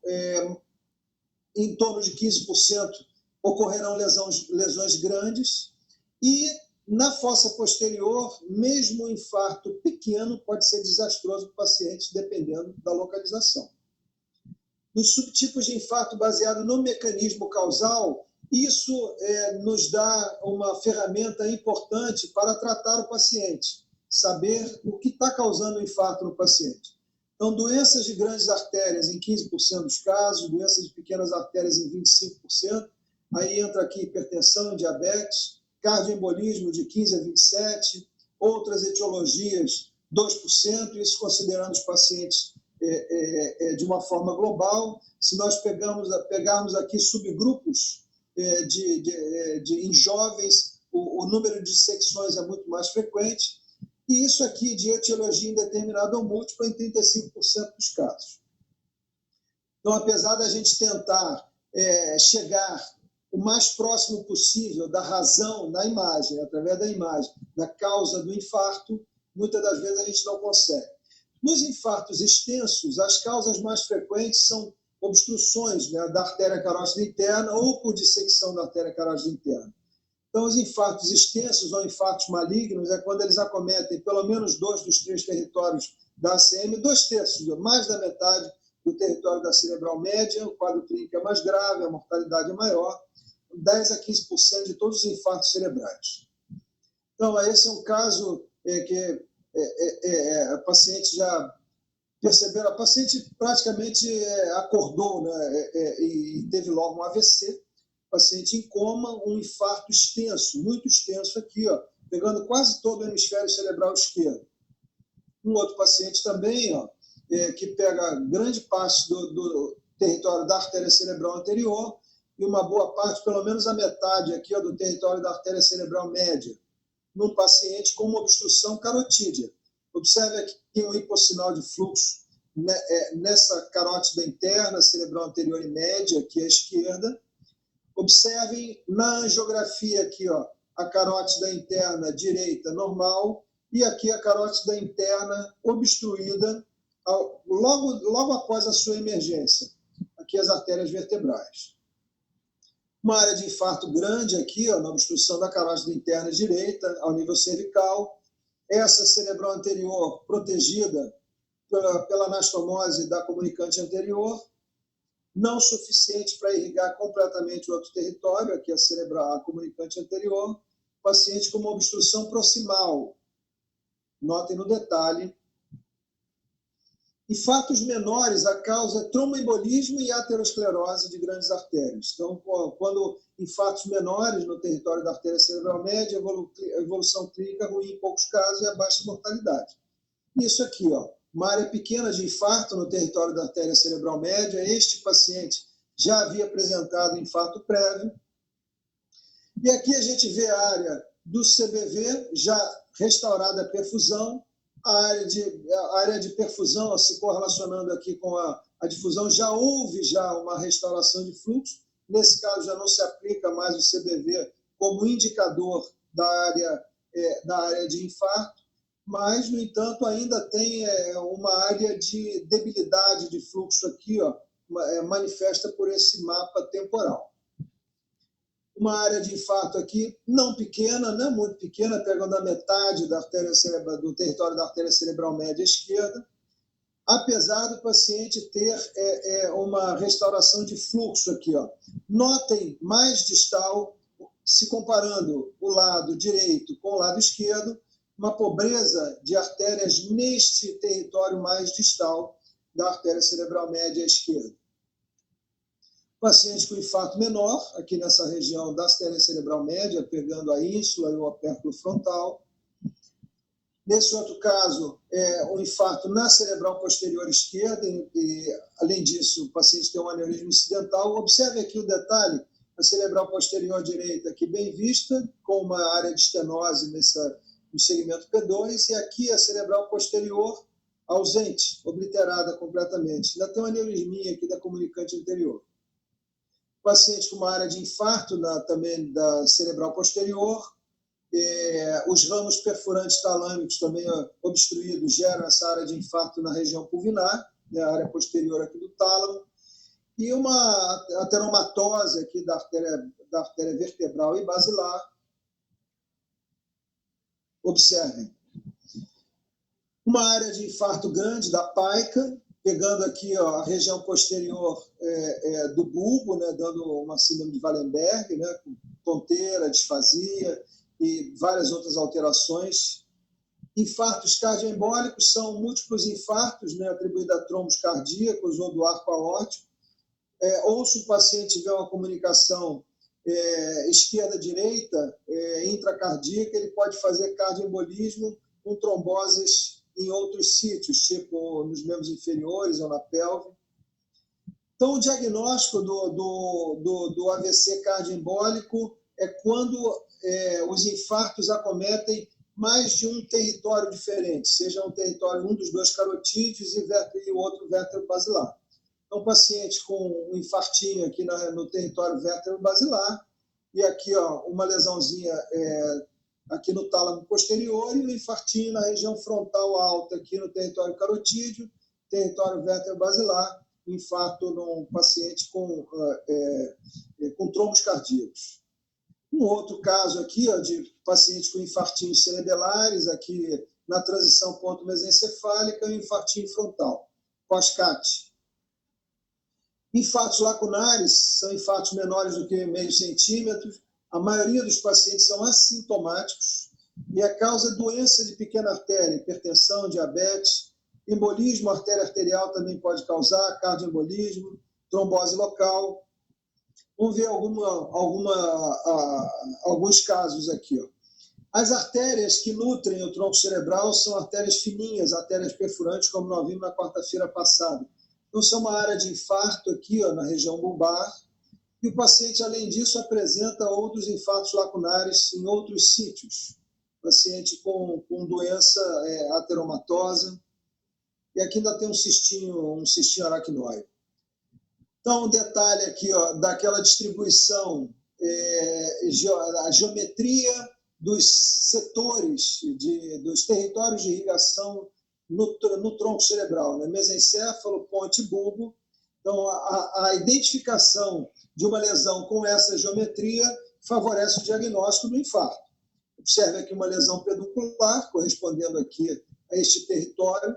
em torno de 15% ocorrerão lesões grandes, e na fossa posterior, mesmo um infarto pequeno pode ser desastroso para o paciente, dependendo da localização. Nos subtipos de infarto baseado no mecanismo causal, isso nos dá uma ferramenta importante para tratar o paciente, saber o que está causando o infarto no paciente. Então, doenças de grandes artérias em 15% dos casos, doenças de pequenas artérias em 25%, aí entra aqui hipertensão, diabetes, cardioembolismo de 15% a 27%, outras etiologias 2%, isso considerando os pacientes de uma forma global. Se nós pegarmos aqui subgrupos em jovens, o número de dissecções é muito mais frequente, e isso aqui de etiologia indeterminada ou múltipla em 35% dos casos. Então, apesar da gente tentar chegar o mais próximo possível da razão na imagem, através da imagem, da causa do infarto, muitas das vezes a gente não consegue. Nos infartos extensos, as causas mais frequentes são obstruções, né, da artéria carótida interna ou por dissecção da artéria carótida interna. Então, os infartos extensos ou infartos malignos é quando eles acometem pelo menos 2 dos 3 territórios da ACM, 2/3, mais da metade do território da cerebral média, o quadro clínico é mais grave, a mortalidade é maior, 10 a 15% de todos os infartos cerebrais. Então, esse é um caso que a paciente já percebeu, a paciente praticamente acordou, né, e teve logo um AVC, paciente em coma, um infarto extenso, muito extenso aqui, ó, pegando quase todo o hemisfério cerebral esquerdo. Um outro paciente também, ó, que pega grande parte do território da artéria cerebral anterior e uma boa parte, pelo menos a metade aqui, ó, do território da artéria cerebral média, num paciente com uma obstrução carotídea. Observe aqui um hipossinal de fluxo nessa carótida interna, cerebral anterior e média, aqui à esquerda. Observem na angiografia aqui, ó, a carótida interna direita normal e aqui a carótida interna obstruída logo após a sua emergência. Aqui as artérias vertebrais. Uma área de infarto grande aqui, ó, na obstrução da carótida interna direita, ao nível cervical. Essa cerebral anterior protegida pela anastomose da comunicante anterior, não suficiente para irrigar completamente o outro território, aqui a comunicante anterior, paciente com uma obstrução proximal. Notem no detalhe. Infartos menores, a causa é tromboembolismo e aterosclerose de grandes artérias. Então, quando infartos menores no território da artéria cerebral média, a evolução clínica ruim em poucos casos e a baixa mortalidade. Isso aqui, ó, uma área pequena de infarto no território da artéria cerebral média. Este paciente já havia apresentado infarto prévio. E aqui a gente vê a área do CBV, já restaurada a perfusão, a área de perfusão, se correlacionando aqui com a difusão, já houve uma restauração de fluxo. Nesse caso, já não se aplica mais o CBV como indicador da área de infarto, mas, no entanto, ainda tem uma área de debilidade de fluxo aqui, ó, manifesta por esse mapa temporal. Uma área de infarto aqui, não pequena, não muito pequena, pegando a metade da do território da artéria cerebral média esquerda, apesar do paciente ter uma restauração de fluxo aqui, ó. Notem mais distal, se comparando o lado direito com o lado esquerdo, uma pobreza de artérias neste território mais distal da artéria cerebral média esquerda. Paciente com infarto menor, aqui nessa região da artéria cerebral média, pegando a ínsula e o opérculo frontal. Nesse outro caso, um infarto na cerebral posterior esquerda, e além disso, o paciente tem um aneurisma incidental. Observe aqui o detalhe, a cerebral posterior direita aqui bem vista, com uma área de estenose no segmento P2, e aqui a cerebral posterior ausente, obliterada completamente. Ainda tem uma aneurisminha aqui da comunicante anterior. Paciente com uma área de infarto também da cerebral posterior, os ramos perfurantes talâmicos também obstruídos geram essa área de infarto na região pulvinar, né, a área posterior aqui do tálamo, e uma ateromatose aqui da artéria vertebral e basilar. Observem. Uma área de infarto grande da paica, pegando aqui ó, a região posterior do bulbo, né, dando uma síndrome de Wallenberg, né, com tonteira, disfasia e várias outras alterações. Infartos cardioembólicos são múltiplos infartos, né, atribuídos a trombos cardíacos ou do arco aórtico, ou se o paciente tiver uma comunicação esquerda-direita, intracardíaca, ele pode fazer cardioembolismo com tromboses em outros sítios, tipo nos membros inferiores ou na pelve. Então, o diagnóstico do AVC cardioembólico é quando os infartos acometem mais de um território diferente, seja um território, um dos dois carotídeos e o outro vértebro-basilar. Então, paciente com um infartinho aqui no território vértebro-basilar, e aqui ó, uma lesãozinha aqui no tálamo posterior, e um infartinho na região frontal alta, aqui no território carotídeo, território vértebro-basilar, infarto num paciente com trombos cardíacos. Um outro caso aqui ó, de paciente com infartinhos cerebelares, aqui na transição ponto-mesencefálica, e um infartinho frontal, pós-CAT. Infartos lacunares são infartos menores do que meio centímetro. A maioria dos pacientes são assintomáticos e a causa é doença de pequena artéria, hipertensão, diabetes, embolismo, artéria arterial também pode causar, cardioembolismo, trombose local. Vamos ver alguns casos aqui. Ó. As artérias que nutrem o tronco cerebral são artérias fininhas, artérias perfurantes, como nós vimos na quarta-feira passada. Então, isso é uma área de infarto aqui ó, na região bulbar, e o paciente, além disso, apresenta outros infartos lacunares em outros sítios. Paciente com doença ateromatosa, e aqui ainda tem um cistinho aracnoide. Então, um detalhe aqui ó, daquela distribuição, a geometria dos setores, dos territórios de irrigação no tronco cerebral, né? Mesencéfalo, ponte e bulbo. Então, a identificação de uma lesão com essa geometria favorece o diagnóstico do infarto. Observe aqui uma lesão peduncular, correspondendo aqui a este território.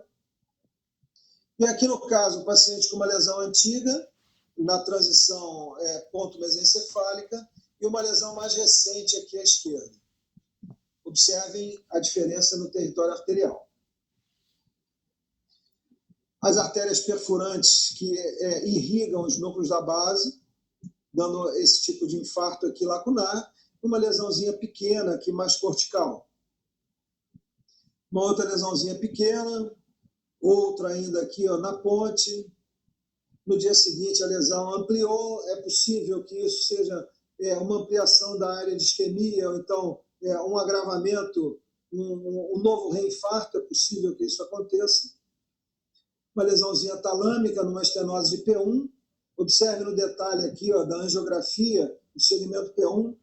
E aqui, no caso, o paciente com uma lesão antiga, na transição ponto-mesencefálica, e uma lesão mais recente aqui à esquerda. Observem a diferença no território arterial. As artérias perfurantes que irrigam os núcleos da base, dando esse tipo de infarto aqui lacunar, uma lesãozinha pequena aqui mais cortical. Uma outra lesãozinha pequena, outra ainda aqui ó, na ponte. No dia seguinte a lesão ampliou, é possível que isso seja uma ampliação da área de isquemia, ou então um agravamento, um novo reinfarto, é possível que isso aconteça. Uma lesãozinha talâmica numa estenose de P1. Observe no detalhe aqui ó, da angiografia do segmento P1,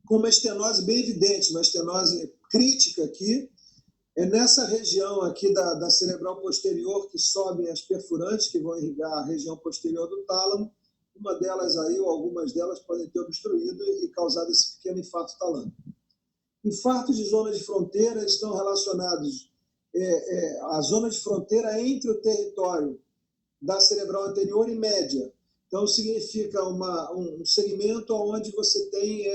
com uma estenose bem evidente, uma estenose crítica aqui. É nessa região aqui da cerebral posterior que sobem as perfurantes, que vão irrigar a região posterior do tálamo. Uma delas aí, ou algumas delas, podem ter obstruído e causado esse pequeno infarto talâmico. Infartos de zona de fronteira estão relacionados à zona de fronteira entre o território da cerebral anterior e média. Então, significa um segmento onde você tem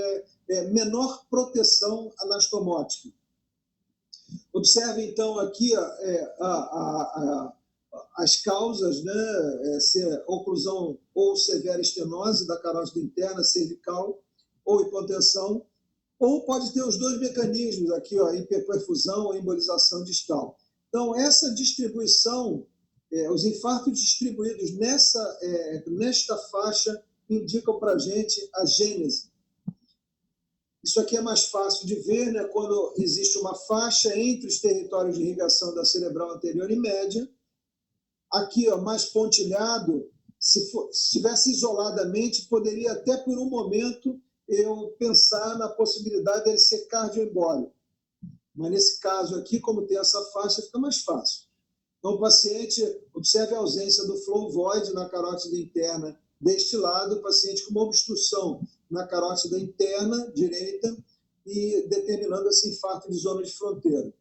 menor proteção anastomótica. Observe, então, aqui as causas, né, oclusão ou severa estenose da carótida interna, cervical, ou hipotensão, ou pode ter os dois mecanismos aqui, ó, hiperperfusão ou embolização distal. Então, essa distribuição, os infartos distribuídos nesta faixa indicam para a gente a gênese. Isso aqui é mais fácil de ver, né, quando existe uma faixa entre os territórios de irrigação da cerebral anterior e média. Aqui, ó, mais pontilhado, se estivesse isoladamente, poderia até por um momento eu pensar na possibilidade dele ser cardioembólico. Mas nesse caso aqui, como tem essa faixa, fica mais fácil. Então, o paciente, observe a ausência do flow void na carótida interna deste lado, o paciente com uma obstrução na carótida interna direita e determinando esse infarto de zona de fronteira.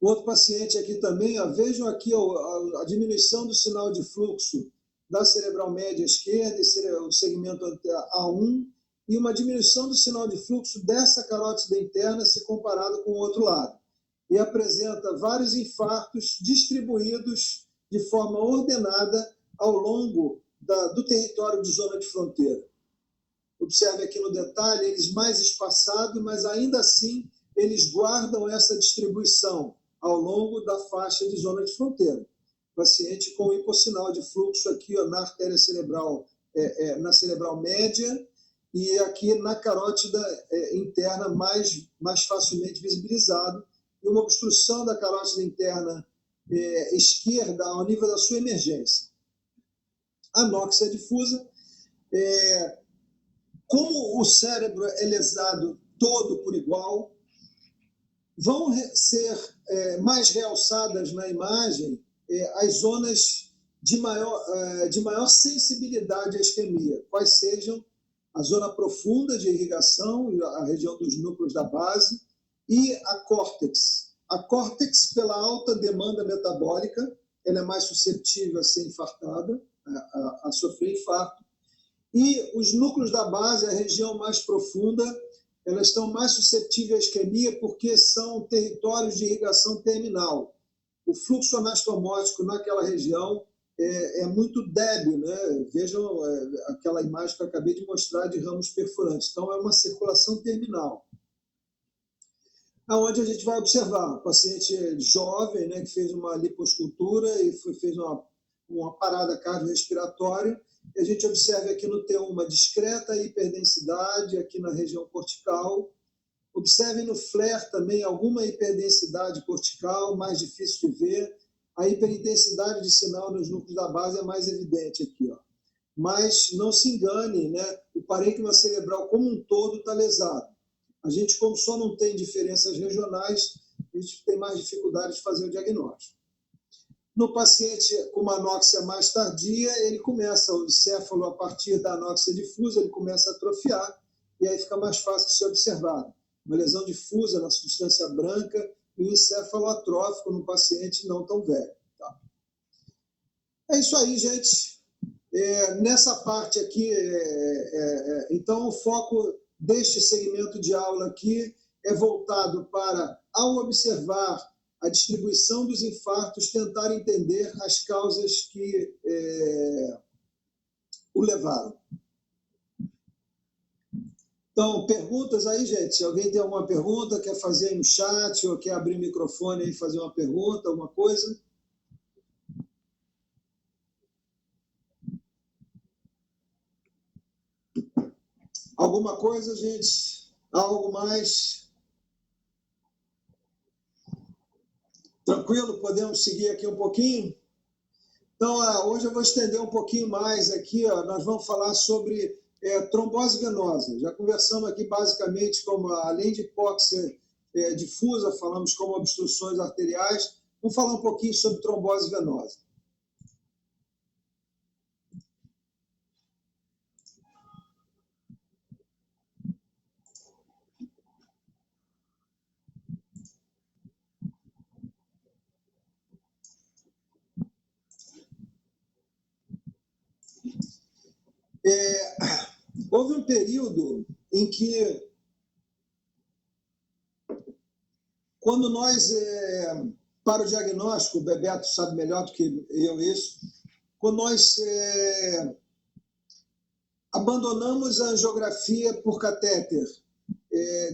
Outro paciente aqui também, vejam aqui a diminuição do sinal de fluxo da cerebral média esquerda, o segmento A1, e uma diminuição do sinal de fluxo dessa carótida interna se comparado com o outro lado. E apresenta vários infartos distribuídos de forma ordenada ao longo do território de zona de fronteira. Observe aqui no detalhe, eles mais espaçados, mas ainda assim eles guardam essa distribuição ao longo da faixa de zona de fronteira. Paciente com hipossinal de fluxo aqui na artéria cerebral, na cerebral média, e aqui na carótida interna mais facilmente visibilizado, e uma obstrução da carótida interna esquerda ao nível da sua emergência. Anóxia difusa, como o cérebro é lesado todo por igual, vão ser mais realçadas na imagem as zonas de maior sensibilidade à isquemia, quais sejam a zona profunda de irrigação, a região dos núcleos da base, e a córtex. A córtex, pela alta demanda metabólica, ela é mais suscetível a ser infartada, a sofrer infarto. E os núcleos da base, a região mais profunda, elas estão mais suscetíveis à isquemia porque são territórios de irrigação terminal. O fluxo anastomótico naquela região é muito débil, né? Vejam aquela imagem que eu acabei de mostrar de ramos perfurantes. Então, é uma circulação terminal. Aonde a gente vai observar um paciente jovem, né, que fez uma liposcultura e fez uma parada cardiorrespiratória, e a gente observa aqui no T1 uma discreta hiperdensidade aqui na região cortical. Observe no FLAIR também alguma hiperdensidade cortical, mais difícil de ver. A hiperintensidade de sinal nos núcleos da base é mais evidente aqui, ó. Mas não se engane, né? O parênquima cerebral como um todo está lesado. A gente, como só não tem diferenças regionais, a gente tem mais dificuldade de fazer o diagnóstico. No paciente com uma anóxia mais tardia, ele começa, o encéfalo, a partir da anóxia difusa, ele começa a atrofiar, e aí fica mais fácil de ser observado. Uma lesão difusa na substância branca e um encéfalo atrófico no paciente não tão velho. Tá? É isso aí, gente. Nessa parte aqui, então, o foco deste segmento de aula aqui é voltado para, ao observar a distribuição dos infartos, tentar entender as causas que o levaram. Então, perguntas aí, gente? Se alguém tem alguma pergunta, quer fazer aí no chat, ou quer abrir o microfone e fazer uma pergunta, alguma coisa? Alguma coisa, gente? Algo mais? Tranquilo? Podemos seguir aqui um pouquinho? Então, hoje eu vou estender um pouquinho mais aqui. Ó, nós vamos falar sobre trombose venosa. Já conversamos aqui basicamente como, além de hipóxia difusa, falamos como obstruções arteriais. Vamos falar um pouquinho sobre trombose venosa. Houve um período em que, quando nós, para o diagnóstico, o Bebeto sabe melhor do que eu isso, quando nós abandonamos a angiografia por catéter,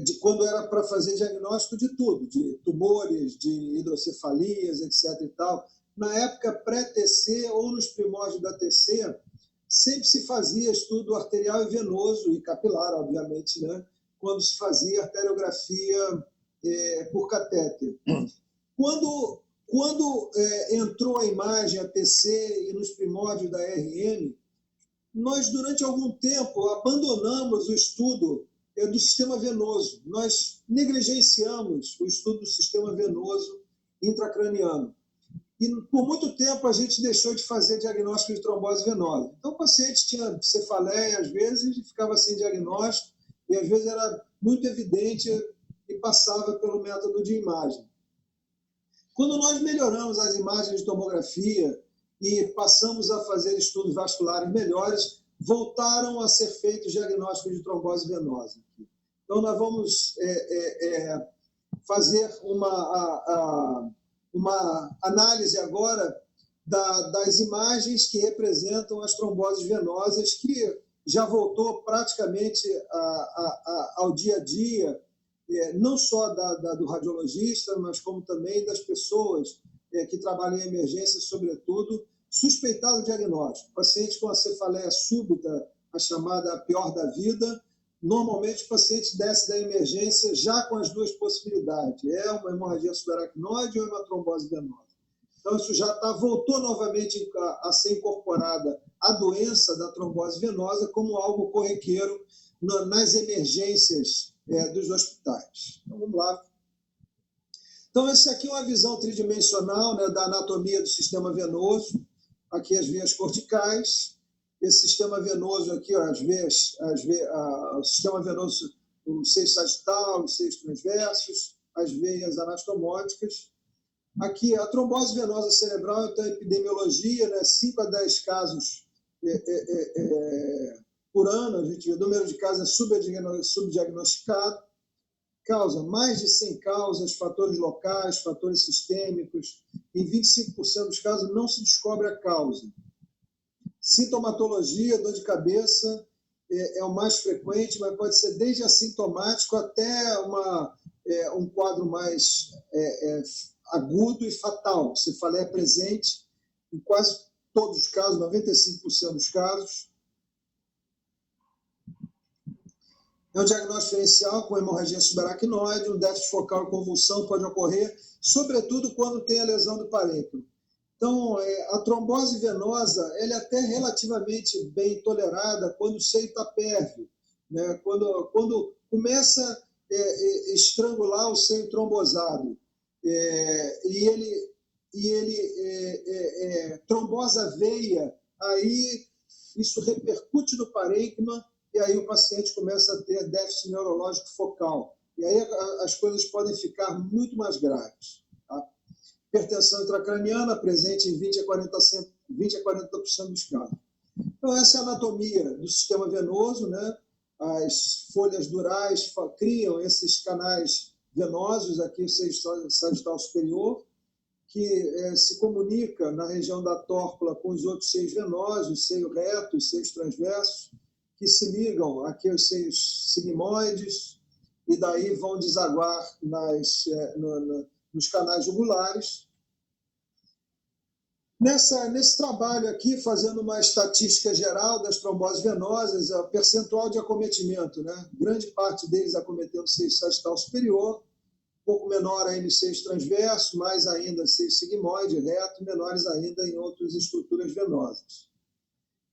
de quando era para fazer diagnóstico de tudo, de tumores, de hidrocefalias, etc. e tal, na época pré-TC ou nos primórdios da TC, sempre se fazia estudo arterial e venoso, e capilar, obviamente, né? Quando se fazia arteriografia por catéter. Quando entrou a imagem, a TC, e nos primórdios da RM, nós, durante algum tempo, abandonamos o estudo do sistema venoso. Nós negligenciamos o estudo do sistema venoso intracraniano. E por muito tempo a gente deixou de fazer diagnóstico de trombose venosa. Então o paciente tinha cefaleia às vezes e ficava sem diagnóstico, e às vezes era muito evidente e passava pelo método de imagem. Quando nós melhoramos as imagens de tomografia e passamos a fazer estudos vasculares melhores, voltaram a ser feitos diagnósticos de trombose venosa. Então, nós vamos fazer uma análise agora das imagens que representam as tromboses venosas, que já voltou praticamente ao dia a dia, não só do radiologista, mas como também das pessoas que trabalham em emergência, sobretudo, suspeitado o diagnóstico. Paciente com a cefaleia súbita, a chamada pior da vida, normalmente o paciente desce da emergência já com as duas possibilidades. É uma hemorragia subaracnoide ou é uma trombose venosa. Então, isso já voltou novamente a ser incorporada a doença da trombose venosa como algo corriqueiro nas emergências dos hospitais. Então, vamos lá. Então, essa aqui é uma visão tridimensional, né, da anatomia do sistema venoso. Aqui as veias corticais. Esse sistema venoso aqui, ó, o sistema venoso, o seio sagital, os seios transversos, as veias anastomóticas. Aqui, a trombose venosa cerebral, então, a epidemiologia, né, 5 a 10 casos por ano, a gente vê o número de casos subdiagnosticado, causa mais de 100 causas, fatores locais, fatores sistêmicos. Em 25% dos casos não se descobre a causa. Sintomatologia, dor de cabeça é o mais frequente, mas pode ser desde assintomático até um quadro mais agudo e fatal. Cefaleia é presente em quase todos os casos, 95% dos casos. É um diagnóstico diferencial com hemorragia subaracnoide, um déficit focal e convulsão pode ocorrer, sobretudo quando tem a lesão do parênquima. Então, a trombose venosa ela é até relativamente bem tolerada quando o seio está pérvio, né? Quando começa a estrangular o seio trombosado e ele trombosa a veia, aí isso repercute no parênquima e aí o paciente começa a ter déficit neurológico focal. E aí as coisas podem ficar muito mais graves. Tá? Hipertensão intracraniana presente em 20 a 40% dos casos. Então, essa é a anatomia do sistema venoso, né? As folhas durais criam esses canais venosos, aqui o seio sagital superior, que se comunica na região da tórcula com os outros seios venosos, seio reto, os seios transversos, que se ligam aqui aos seios sigmoides e daí vão desaguar nos canais jugulares. Nesse trabalho aqui, fazendo uma estatística geral das tromboses venosas, o percentual de acometimento, né? Grande parte deles acometendo o seio sagital superior, um pouco menor ainda os seios transversos, mais ainda seio sigmoide, reto, menores ainda em outras estruturas venosas.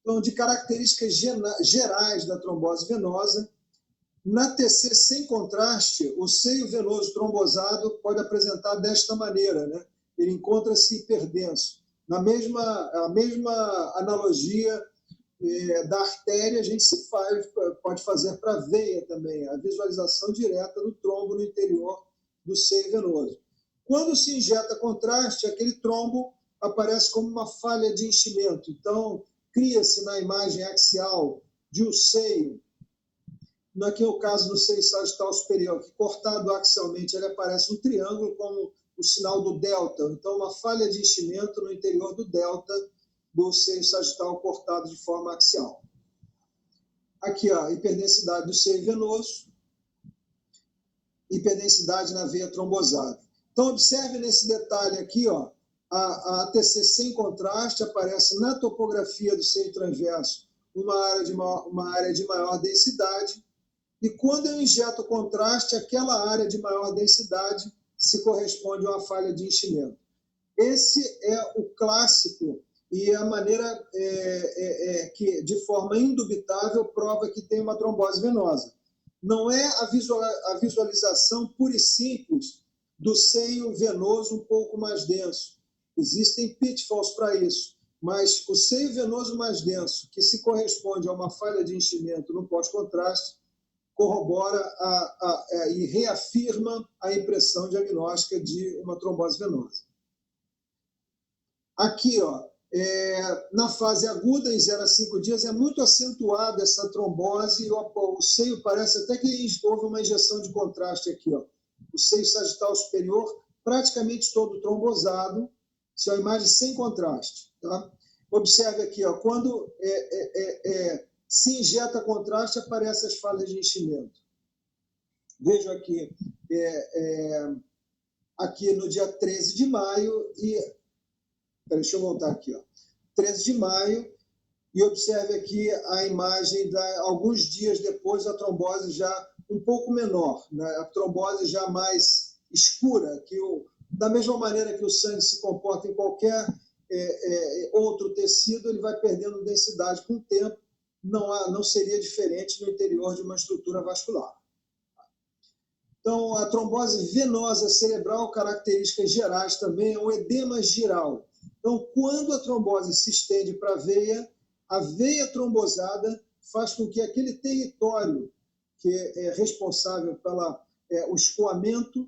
Então, de características gerais da trombose venosa, na TC sem contraste, o seio venoso trombosado pode apresentar desta maneira, né? Ele encontra-se hiperdenso. A mesma analogia da artéria, a gente pode fazer para a veia também, a visualização direta do trombo no interior do seio venoso. Quando se injeta contraste, aquele trombo aparece como uma falha de enchimento. Então, cria-se na imagem axial de um seio, aqui é o caso do seio sagital superior, que cortado axialmente ele aparece um triângulo como o sinal do delta, então uma falha de enchimento no interior do delta do seio sagital cortado de forma axial. Aqui, ó, hiperdensidade do seio venoso, hiperdensidade na veia trombosada. Então, observe nesse detalhe aqui, ó, a ATC sem contraste aparece na topografia do seio transverso uma área de maior densidade, e quando eu injeto contraste, aquela área de maior densidade se corresponde a uma falha de enchimento. Esse é o clássico e a maneira que, de forma indubitável, prova que tem uma trombose venosa. Não é a visualização pura e simples do seio venoso um pouco mais denso. Existem pitfalls para isso, mas o seio venoso mais denso, que se corresponde a uma falha de enchimento no pós-contraste, corrobora e reafirma a impressão diagnóstica de uma trombose venosa. Aqui, ó, na fase aguda, em 0 a 5 dias, é muito acentuada essa trombose, e o seio parece até que houve uma injeção de contraste aqui. Ó. O seio sagital superior, praticamente todo trombosado, isso é uma imagem sem contraste. Tá? Observe aqui, ó, quando se injeta contraste, aparecem as falhas de enchimento. Vejo aqui, aqui no dia 13 de maio, deixa eu voltar aqui, ó. 13 de maio, e observe aqui a imagem alguns dias depois, a trombose já um pouco menor, né? A trombose já mais escura, da mesma maneira que o sangue se comporta em qualquer outro tecido, ele vai perdendo densidade com o tempo, não seria diferente no interior de uma estrutura vascular. Então, a trombose venosa cerebral, características gerais também, é um edema giral. Então, quando a trombose se estende para a veia trombosada faz com que aquele território que é responsável pelo escoamento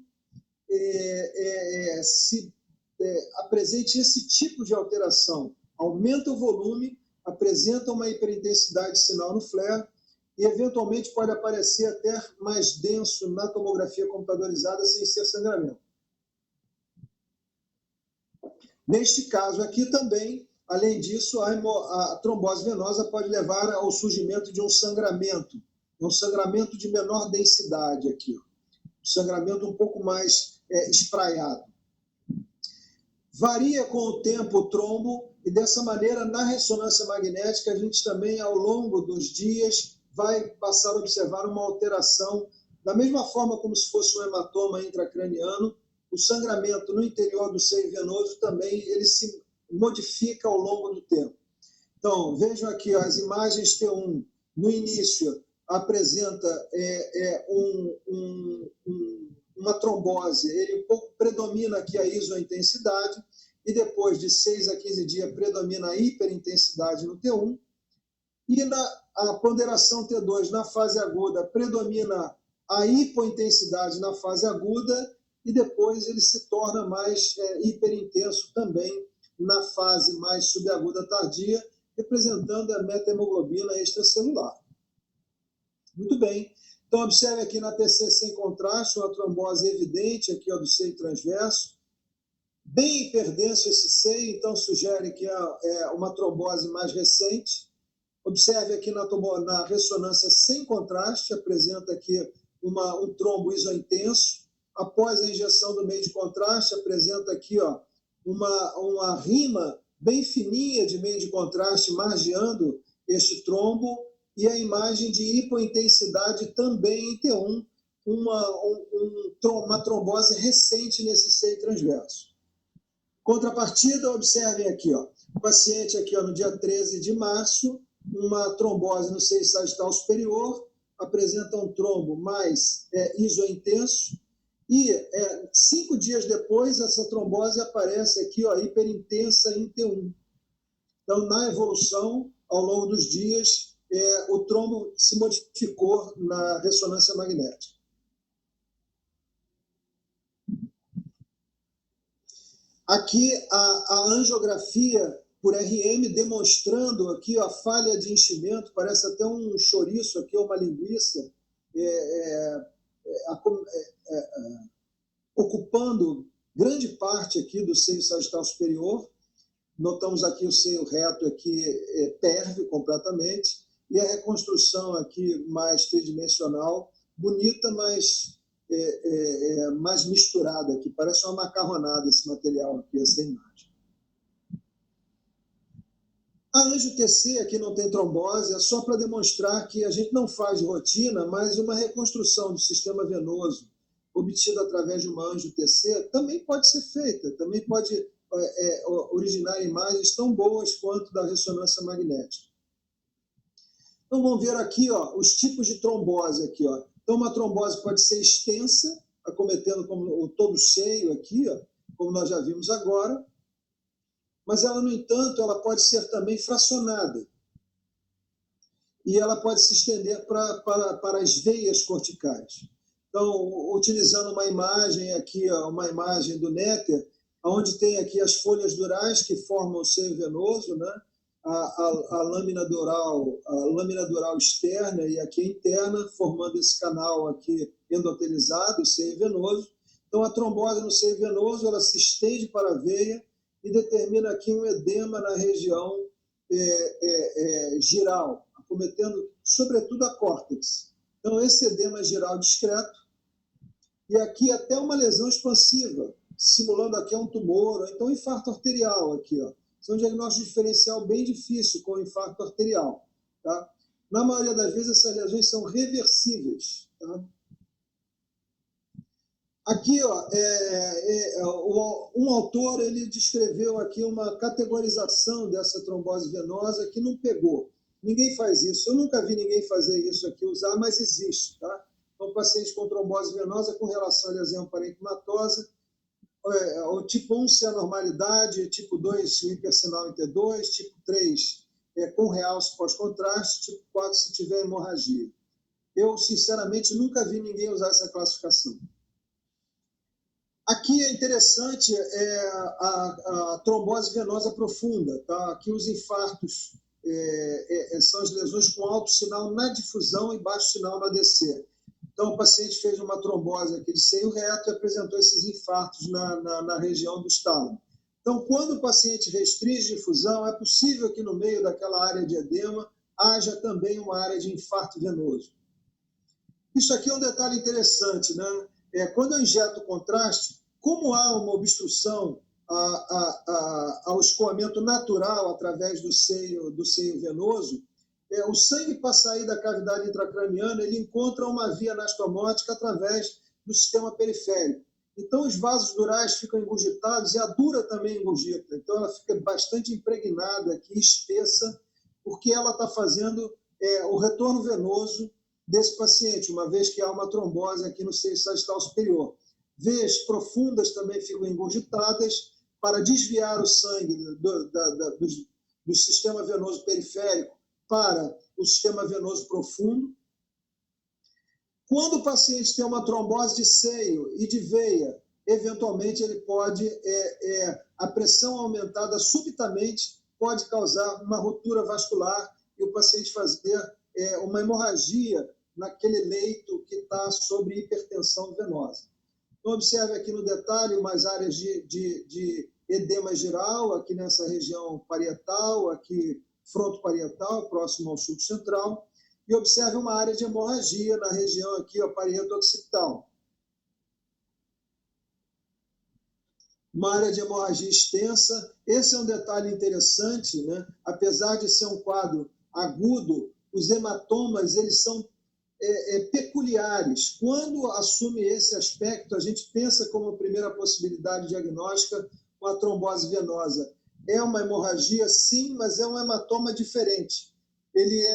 apresente esse tipo de alteração. Aumenta o volume, apresenta uma hiperintensidade sinal no flare e, eventualmente, pode aparecer até mais denso na tomografia computadorizada sem ser sangramento. Neste caso aqui também, além disso, a trombose venosa pode levar ao surgimento de um sangramento de menor densidade aqui, um sangramento um pouco mais espraiado. Varia com o tempo o trombo e, dessa maneira, na ressonância magnética, a gente também, ao longo dos dias, vai passar a observar uma alteração, da mesma forma como se fosse um hematoma intracraniano. O sangramento no interior do seio venoso também ele se modifica ao longo do tempo. Então, vejam aqui, ó, as imagens T1, no início, apresenta uma trombose, ele um pouco predomina aqui a isointensidade, e depois de 6 a 15 dias predomina a hiperintensidade no T1, e a ponderação T2 na fase aguda predomina a hipointensidade na fase aguda, e depois ele se torna mais hiperintenso também na fase mais subaguda tardia, representando a metahemoglobina extracelular. Muito bem. Então, observe aqui na TC sem contraste, uma trombose evidente aqui ó, do seio transverso, bem hiperdenso esse seio, então sugere que é uma trombose mais recente. Observe aqui na ressonância sem contraste, apresenta aqui um trombo isointenso. Após a injeção do meio de contraste, apresenta aqui ó, uma rima bem fininha de meio de contraste margeando este trombo, e a imagem de hipointensidade também em T1, uma trombose recente nesse seio transverso. Contrapartida, observem aqui, ó, o paciente aqui ó, no dia 13 de março, uma trombose no seio sagital superior, apresenta um trombo mais isointenso, e 5 dias depois, essa trombose aparece aqui, ó, hiperintensa em T1. Então, na evolução, ao longo dos dias, o trombo se modificou na ressonância magnética. Aqui, a angiografia por RM, demonstrando aqui a falha de enchimento, parece até um chouriço aqui, uma linguiça, ocupando grande parte aqui do seio sagital superior. Notamos aqui o seio reto aqui pérvio completamente, e a reconstrução aqui mais tridimensional, bonita, mas mais misturada aqui, parece uma macarronada esse material aqui, essa imagem. A angio-TC aqui não tem trombose, é só para demonstrar que a gente não faz de rotina, mas uma reconstrução do sistema venoso obtida através de uma angio-TC também pode ser feita, também pode originar imagens tão boas quanto da ressonância magnética. Então vamos ver aqui ó, os tipos de trombose aqui, ó. Então uma trombose pode ser extensa, acometendo como todo o seio aqui, ó, como nós já vimos agora, mas ela, no entanto, ela pode ser também fracionada. E ela pode se estender para as veias corticais. Então, utilizando uma imagem aqui, ó, uma imagem do Néter, onde tem aqui as folhas durais que formam o seio venoso, né? A lâmina dural externa e aqui interna, formando esse canal aqui endotelizado, o seio venoso. Então, a trombose no seio venoso, ela se estende para a veia e determina aqui um edema na região giral, acometendo sobretudo a córtex. Então, esse edema giral discreto, e aqui até uma lesão expansiva, simulando aqui um tumor, ou então infarto arterial aqui, ó. Isso é um diagnóstico diferencial bem difícil com o infarto arterial. Tá? Na maioria das vezes, essas lesões são reversíveis. Tá? Aqui, ó, um autor ele descreveu aqui uma categorização dessa trombose venosa que não pegou. Ninguém faz isso. Eu nunca vi ninguém fazer isso aqui, usar, mas existe. Tá? Então, paciente com trombose venosa com relação à lesão parenquimatosa, o tipo 1 se anormalidade, tipo 2 o hipersinal em T2, tipo 3 com realce pós-contraste, tipo 4 se tiver hemorragia. Eu, sinceramente, nunca vi ninguém usar essa classificação. Aqui é interessante a trombose venosa profunda. Tá? Aqui os infartos são as lesões com alto sinal na difusão e baixo sinal na DC. Então, o paciente fez uma trombose aqui de seio reto e apresentou esses infartos na região do estalo. Então, quando o paciente restringe difusão, é possível que no meio daquela área de edema haja também uma área de infarto venoso. Isso aqui é um detalhe interessante, né? Quando eu injeto contraste, como há uma obstrução ao escoamento natural através do seio venoso, o sangue, para sair da cavidade intracraniana, ele encontra uma via anastomótica através do sistema periférico. Então, os vasos durais ficam engurgitados e a dura também engurgita. Então, ela fica bastante impregnada aqui, espessa, porque ela está fazendo o retorno venoso desse paciente, uma vez que há uma trombose aqui no seio sagital superior. Veias profundas também ficam engurgitadas para desviar o sangue do sistema venoso periférico para o sistema venoso profundo. Quando o paciente tem uma trombose de seio e de veia, eventualmente ele pode, a pressão aumentada subitamente pode causar uma ruptura vascular e o paciente fazer uma hemorragia naquele leito que está sobre hipertensão venosa. Então, observe aqui no detalhe umas áreas de edema geral, aqui nessa região parietal, aqui frontoparietal, próximo ao sulco central, e observe uma área de hemorragia na região aqui, ó, parieto-occipital. Uma área de hemorragia extensa. Esse é um detalhe interessante, né? Apesar de ser um quadro agudo, os hematomas eles são peculiares. Quando assume esse aspecto, a gente pensa como primeira possibilidade diagnóstica uma trombose venosa. É uma hemorragia, sim, mas é um hematoma diferente. Ele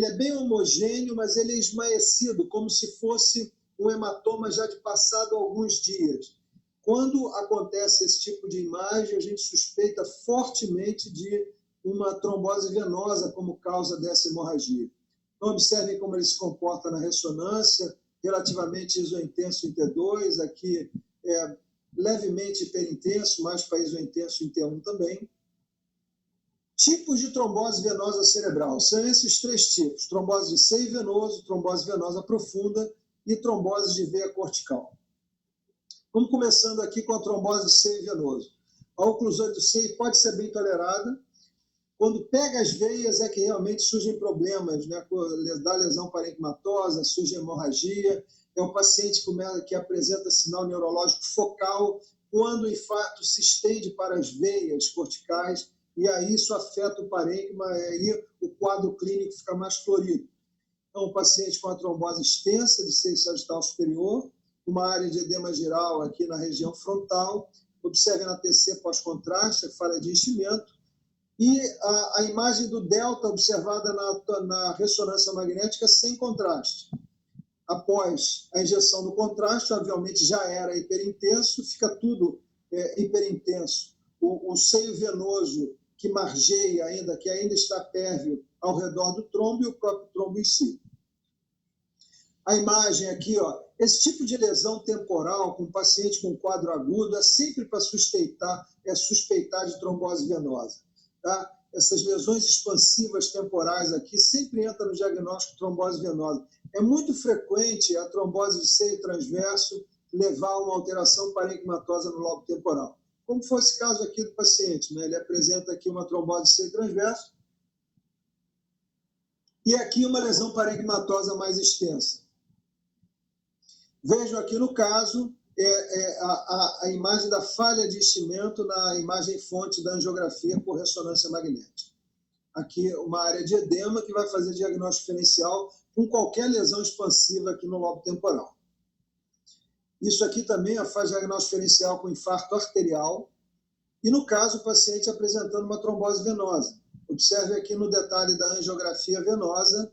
é bem homogêneo, mas ele é esmaecido, como se fosse um hematoma já de passado alguns dias. Quando acontece esse tipo de imagem, a gente suspeita fortemente de uma trombose venosa como causa dessa hemorragia. Então, observem como ele se comporta na ressonância, relativamente isointenso em T2, aqui levemente hiperintenso, mais para isointenso em T1 também. Tipos de trombose venosa cerebral. São esses três tipos: trombose de seio venoso, trombose venosa profunda e trombose de veia cortical. Vamos começando aqui com a trombose de seio venoso. A oclusão do seio pode ser bem tolerada. Quando pega as veias é que realmente surgem problemas, né? Da lesão parenquimatosa, surge hemorragia. É o paciente que apresenta sinal neurológico focal quando o infarto se estende para as veias corticais, e aí isso afeta o parênquima, e aí o quadro clínico fica mais florido. Então, o paciente com a trombose extensa de seio sagital superior, uma área de edema geral aqui na região frontal, observe na TC pós-contraste, falha de enchimento, e a imagem do delta observada na ressonância magnética sem contraste. Após a injeção do contraste, obviamente já era hiperintenso, fica tudo hiperintenso. O seio venoso que margeia ainda, que ainda está pérvio ao redor do trombo, e o próprio trombo em si. A imagem aqui, ó, esse tipo de lesão temporal com paciente com quadro agudo é sempre para suspeitar de trombose venosa. Tá? Essas lesões expansivas temporais aqui sempre entram no diagnóstico de trombose venosa. É muito frequente a trombose de seio transverso levar a uma alteração parenquimatosa no lobo temporal. Como foi esse caso aqui do paciente, né? Ele apresenta aqui uma trombose de seio transverso e aqui uma lesão parenquimatosa mais extensa. Vejam aqui no caso a imagem da falha de enchimento na imagem fonte da angiografia por ressonância magnética. Aqui uma área de edema que vai fazer diagnóstico diferencial com qualquer lesão expansiva aqui no lobo temporal. Isso aqui também faz diagnóstico diferencial com infarto arterial e, no caso, o paciente apresentando uma trombose venosa. Observe aqui no detalhe da angiografia venosa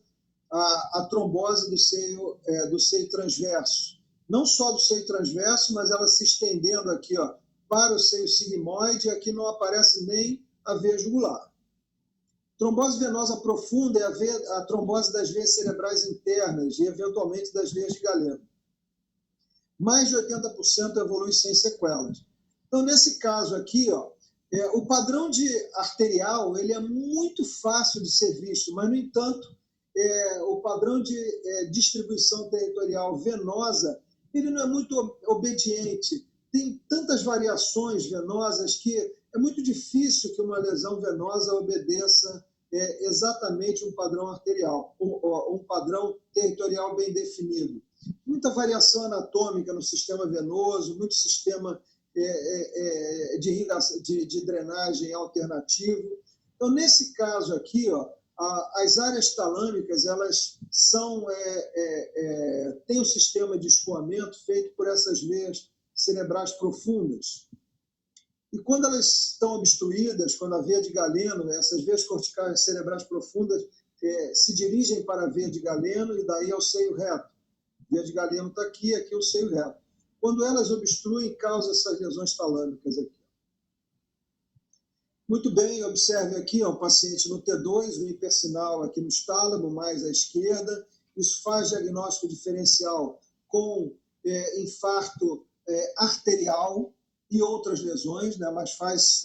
a trombose do seio transverso. Não só do seio transverso, mas ela se estendendo aqui, ó, para o seio sigmoide, e aqui não aparece nem a veia jugular. Trombose venosa profunda é a trombose das veias cerebrais internas e, eventualmente, das veias de Galeno. Mais de 80% evolui sem sequelas. Então, nesse caso aqui, ó, o padrão arterial ele é muito fácil de ser visto, mas, no entanto, o padrão de distribuição territorial venosa ele não é muito obediente. Tem tantas variações venosas que é muito difícil que uma lesão venosa obedeça exatamente um padrão arterial, um padrão territorial bem definido. Muita variação anatômica no sistema venoso, muito sistema de drenagem alternativo. Então, nesse caso aqui, ó, as áreas talâmicas elas têm um sistema de escoamento feito por essas veias cerebrais profundas. E quando elas estão obstruídas, quando a veia de Galeno, essas veias corticais cerebrais profundas se dirigem para a veia de Galeno e daí ao seio reto. A veia de Galeno está aqui, aqui é o seio reto. Quando elas obstruem, causa essas lesões talâmicas aqui. Muito bem, observe aqui o paciente no T2, o hipersinal aqui no tálamo, mais à esquerda. Isso faz diagnóstico diferencial com infarto arterial e outras lesões, né? Mas faz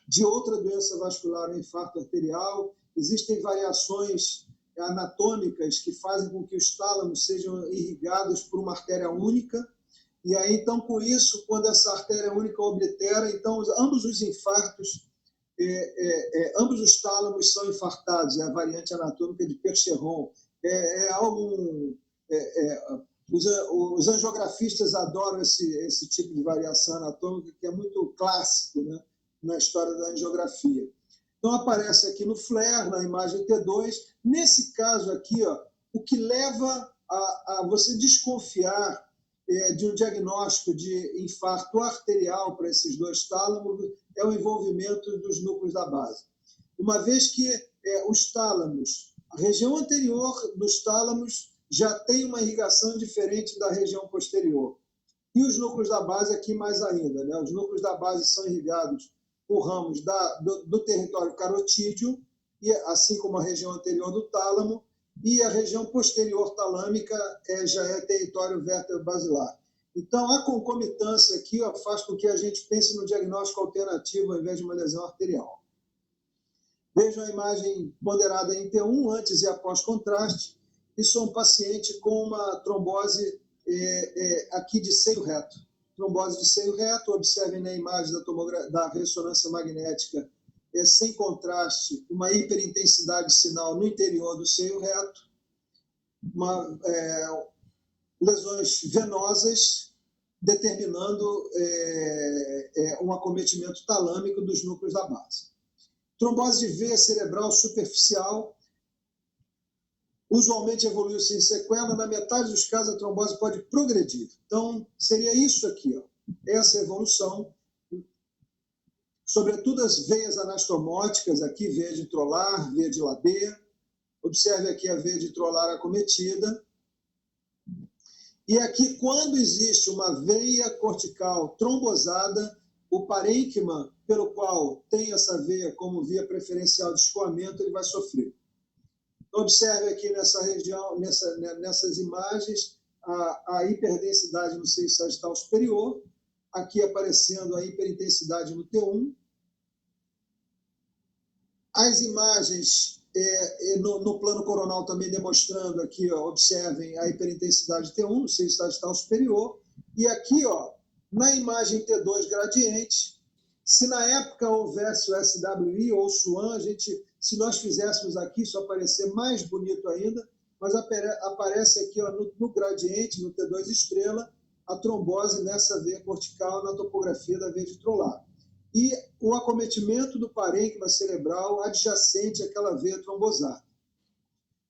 de outra doença vascular o infarto arterial. Existem variações anatômicas que fazem com que os tálamos sejam irrigados por uma artéria única. E aí, então, com isso, quando essa artéria única oblitera, então, ambos os infartos, ambos os tálamos são infartados, é a variante anatômica de Percheron. Os angiografistas adoram esse tipo de variação anatômica, que é muito clássico, né, na história da angiografia. Então, aparece aqui no FLAIR, na imagem T2. Nesse caso aqui, ó, o que leva a você desconfiar de um diagnóstico de infarto arterial para esses dois tálamos é o envolvimento dos núcleos da base. Uma vez que os tálamos, a região anterior dos tálamos já tem uma irrigação diferente da região posterior. E os núcleos da base aqui mais ainda, né? Os núcleos da base são irrigados por ramos do território carotídeo, e, assim como a região anterior do tálamo, e a região posterior talâmica já é território vértebro-basilar. Então, a concomitância aqui faz com que a gente pense no diagnóstico alternativo ao invés de uma lesão arterial. Vejam a imagem ponderada em T1, antes e após contraste. Isso é um paciente com uma trombose aqui de seio reto. Trombose de seio reto, observem na imagem da ressonância magnética, sem contraste, uma hiperintensidade de sinal no interior do seio reto, lesões venosas, determinando um acometimento talâmico dos núcleos da base. Trombose de veia cerebral superficial, usualmente evoluiu sem sequela, na metade dos casos a trombose pode progredir. Então, seria isso aqui, ó, essa evolução. Sobretudo as veias anastomóticas, aqui veia de Trolar, veia de Labé. Observe aqui a veia de Trolar acometida. E aqui, quando existe uma veia cortical trombosada, o parênquima pelo qual tem essa veia como via preferencial de escoamento, ele vai sofrer. Observe aqui nessa região, nessas imagens, a hiperdensidade no seio sagital superior, aqui aparecendo a hiperintensidade no T1. As imagens no plano coronal também demonstrando aqui, ó, observem a hiperintensidade T1 no seio sagital superior. E aqui, ó, na imagem T2 gradiente, se na época houvesse o SWI ou o SWAN, se nós fizéssemos aqui, isso aparecer mais bonito ainda, mas aparece aqui, ó, no gradiente, no T2 estrela, a trombose nessa veia cortical na topografia da veia vitrolar. E o acometimento do parênquima cerebral adjacente àquela veia trombosada.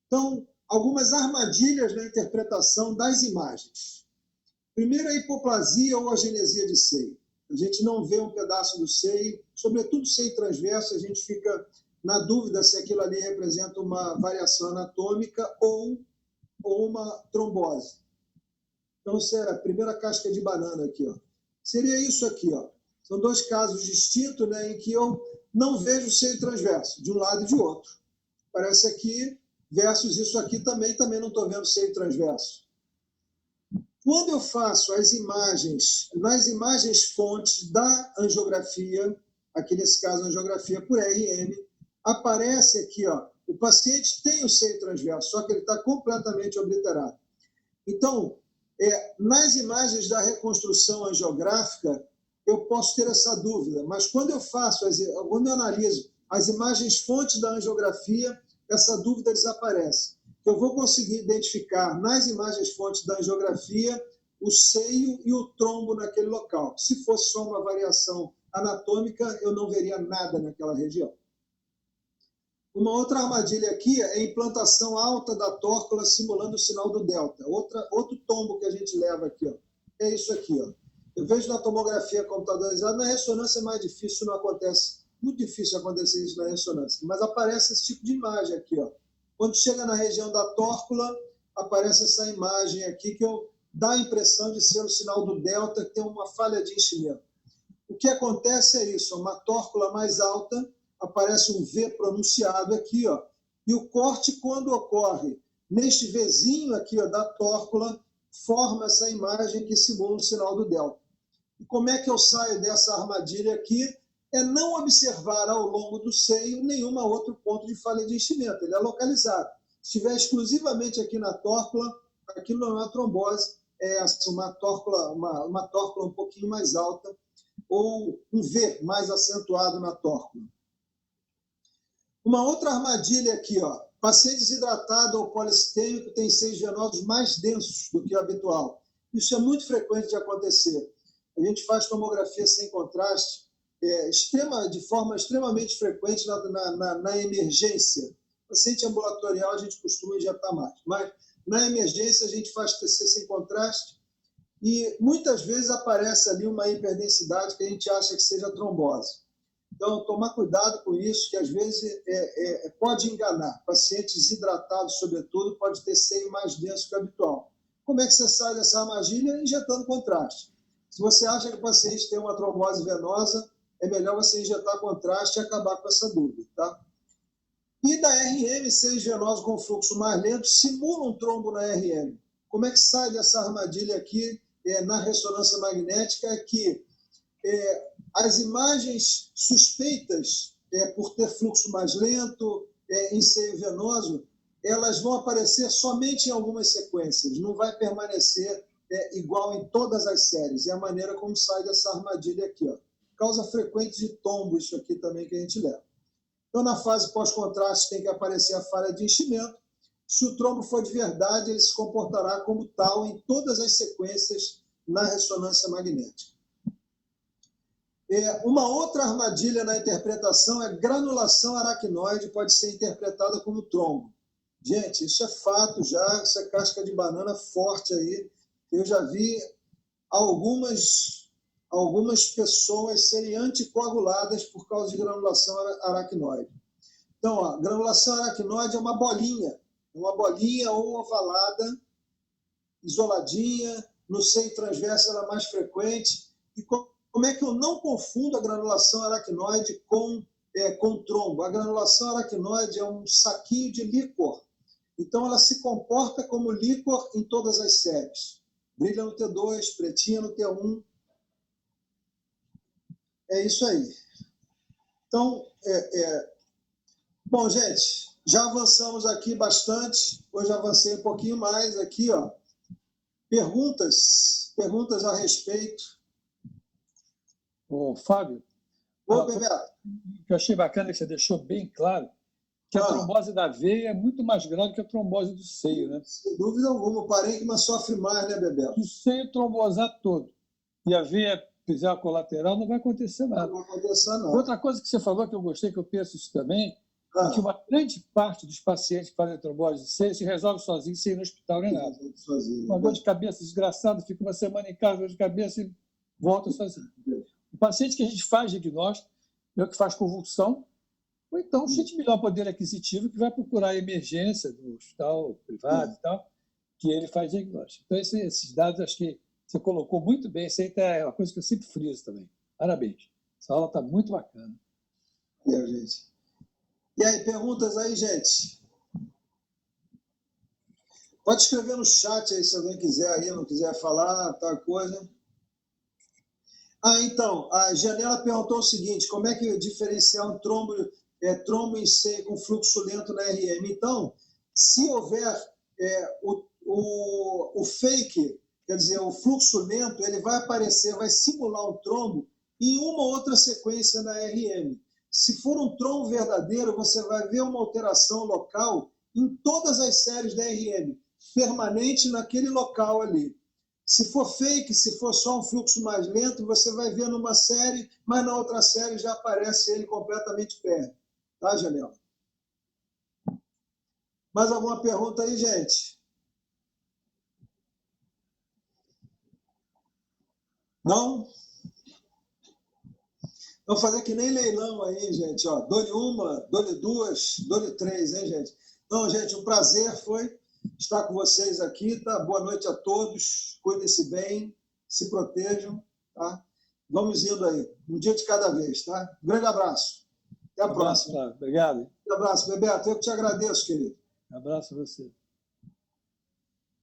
Então, algumas armadilhas na interpretação das imagens. Primeiro, a hipoplasia ou agenesia de seio. A gente não vê um pedaço do seio, sobretudo seio transverso, a gente fica na dúvida se aquilo ali representa uma variação anatômica ou uma trombose. Então, isso é a primeira casca de banana aqui, ó. Seria isso aqui, ó. São dois casos distintos, né, em que eu não vejo seio transverso, de um lado e de outro. Parece aqui, versus isso aqui também não estou vendo seio transverso. Quando eu faço as imagens, nas imagens fontes da angiografia, aqui nesse caso a angiografia por RM, aparece aqui, ó, o paciente tem o seio transverso, só que ele está completamente obliterado. Então, nas imagens da reconstrução angiográfica, eu posso ter essa dúvida, mas quando eu analiso as imagens fontes da angiografia, essa dúvida desaparece. Eu vou conseguir identificar nas imagens fontes da angiografia o seio e o trombo naquele local. Se fosse só uma variação anatômica, eu não veria nada naquela região. Uma outra armadilha aqui é a implantação alta da tórcula simulando o sinal do delta. Outro tombo que a gente leva aqui, ó. É isso aqui, ó. Eu vejo na tomografia computadorizada, na ressonância é mais difícil, não acontece. Muito difícil acontecer isso na ressonância, mas aparece esse tipo de imagem aqui, ó. Quando chega na região da tórcula, aparece essa imagem aqui que dá a impressão de ser o sinal do delta, que tem uma falha de enchimento. O que acontece é isso, uma tórcula mais alta, aparece um V pronunciado aqui, ó, e o corte, quando ocorre neste Vzinho aqui, ó, da tórcula, forma essa imagem que simula o sinal do delta. E como é que eu saio dessa armadilha aqui? É não observar ao longo do seio nenhum outro ponto de falha de enchimento, ele é localizado. Se estiver exclusivamente aqui na tórcula, aquilo não é uma trombose, é uma tórcula um pouquinho mais alta, ou um V mais acentuado na tórcula. Uma outra armadilha aqui, ó. Paciente desidratado ou policistêmico tem seios venosos mais densos do que o habitual. Isso é muito frequente de acontecer. A gente faz tomografia sem contraste, de forma extremamente frequente na emergência. Paciente ambulatorial a gente costuma injetar mais, mas na emergência a gente faz TC sem contraste e muitas vezes aparece ali uma hiperdensidade que a gente acha que seja trombose. Então, tomar cuidado com isso, que às vezes pode enganar. Paciente desidratado, sobretudo, pode ter seio mais denso que o habitual. Como é que você sai dessa armadilha? Injetando contraste. Se você acha que o paciente tem uma trombose venosa, é melhor você injetar contraste e acabar com essa dúvida, tá? E da RM, seios venosos com fluxo mais lento simulam um trombo na RM. Como é que sai dessa armadilha aqui na ressonância magnética? É que as imagens suspeitas por ter fluxo mais lento em seio venoso, elas vão aparecer somente em algumas sequências, não vai permanecer igual em todas as séries. É a maneira como sai dessa armadilha aqui, ó. Causa frequente de tombo, isso aqui também que a gente leva. Então, na fase pós-contraste, tem que aparecer a falha de enchimento. Se o trombo for de verdade, ele se comportará como tal em todas as sequências na ressonância magnética. Uma outra armadilha na interpretação é granulação aracnoide, pode ser interpretada como trombo. Gente, isso é fato já, isso é casca de banana forte aí. Eu já vi algumas pessoas serem anticoaguladas por causa de granulação aracnoide. Então, ó, granulação aracnoide é uma bolinha ou ovalada, isoladinha, no seio transverso ela é mais frequente. E como é que eu não confundo a granulação aracnoide com trombo? A granulação aracnoide é um saquinho de líquor Então, ela se comporta como líquor em todas as séries. Brilha no T2, pretinha no T1. É isso aí. Então, bom, gente, já avançamos aqui bastante. Hoje avancei um pouquinho mais aqui, ó. Perguntas a respeito. Ô, Fábio, Ô, Bebeto. o que eu achei bacana é que você deixou bem claro que a trombose da veia é muito mais grave que a trombose do seio, né? Sem dúvida alguma. O parênquima sofre mais, né, Bebeto? O seio trombosar todo e a veia fizer a colateral, não vai acontecer nada. Não vai acontecer, não. Outra coisa que você falou que eu gostei, que eu penso isso também, é que uma grande parte dos pacientes que fazem trombose de seio se resolve sozinho, sem ir no hospital nem nada. Sozinho. Uma dor de cabeça desgraçada, fica uma semana em casa, dor de cabeça e volta sozinho. O paciente que a gente faz diagnóstico é o que faz convulsão, ou então, se tiver melhor poder aquisitivo, que vai procurar a emergência do hospital privado e tal, que ele faz diagnóstico. Então, esses dados, acho que você colocou muito bem. Isso aí é uma coisa que eu sempre friso também. Parabéns. Essa aula está muito bacana. Valeu, gente. E aí, perguntas aí, gente? Pode escrever no chat aí, se alguém quiser aí, não quiser falar, tal coisa. Então, a Janela perguntou o seguinte, como é que diferenciar um trombo em seio com fluxo lento na RM? Então, se houver o fake, quer dizer, o fluxo lento, ele vai aparecer, vai simular um trombo em uma ou outra sequência na RM. Se for um trombo verdadeiro, você vai ver uma alteração local em todas as séries da RM, permanente naquele local ali. Se for fake, se for só um fluxo mais lento, você vai ver numa série, mas na outra série já aparece ele completamente perto. Tá, Janela? Mais alguma pergunta aí, gente? Não? Vamos fazer que nem leilão aí, gente. Ó, dole uma, dole duas, dole três, hein, gente? Então, gente, um prazer foi estar com vocês aqui, tá? Boa noite a todos. Cuidem-se bem, se protejam, tá? Vamos indo aí, um dia de cada vez, tá? Um grande abraço. Até a próxima. Obrigado. Um abraço, Bebeto. Eu que te agradeço, querido. Um abraço a você.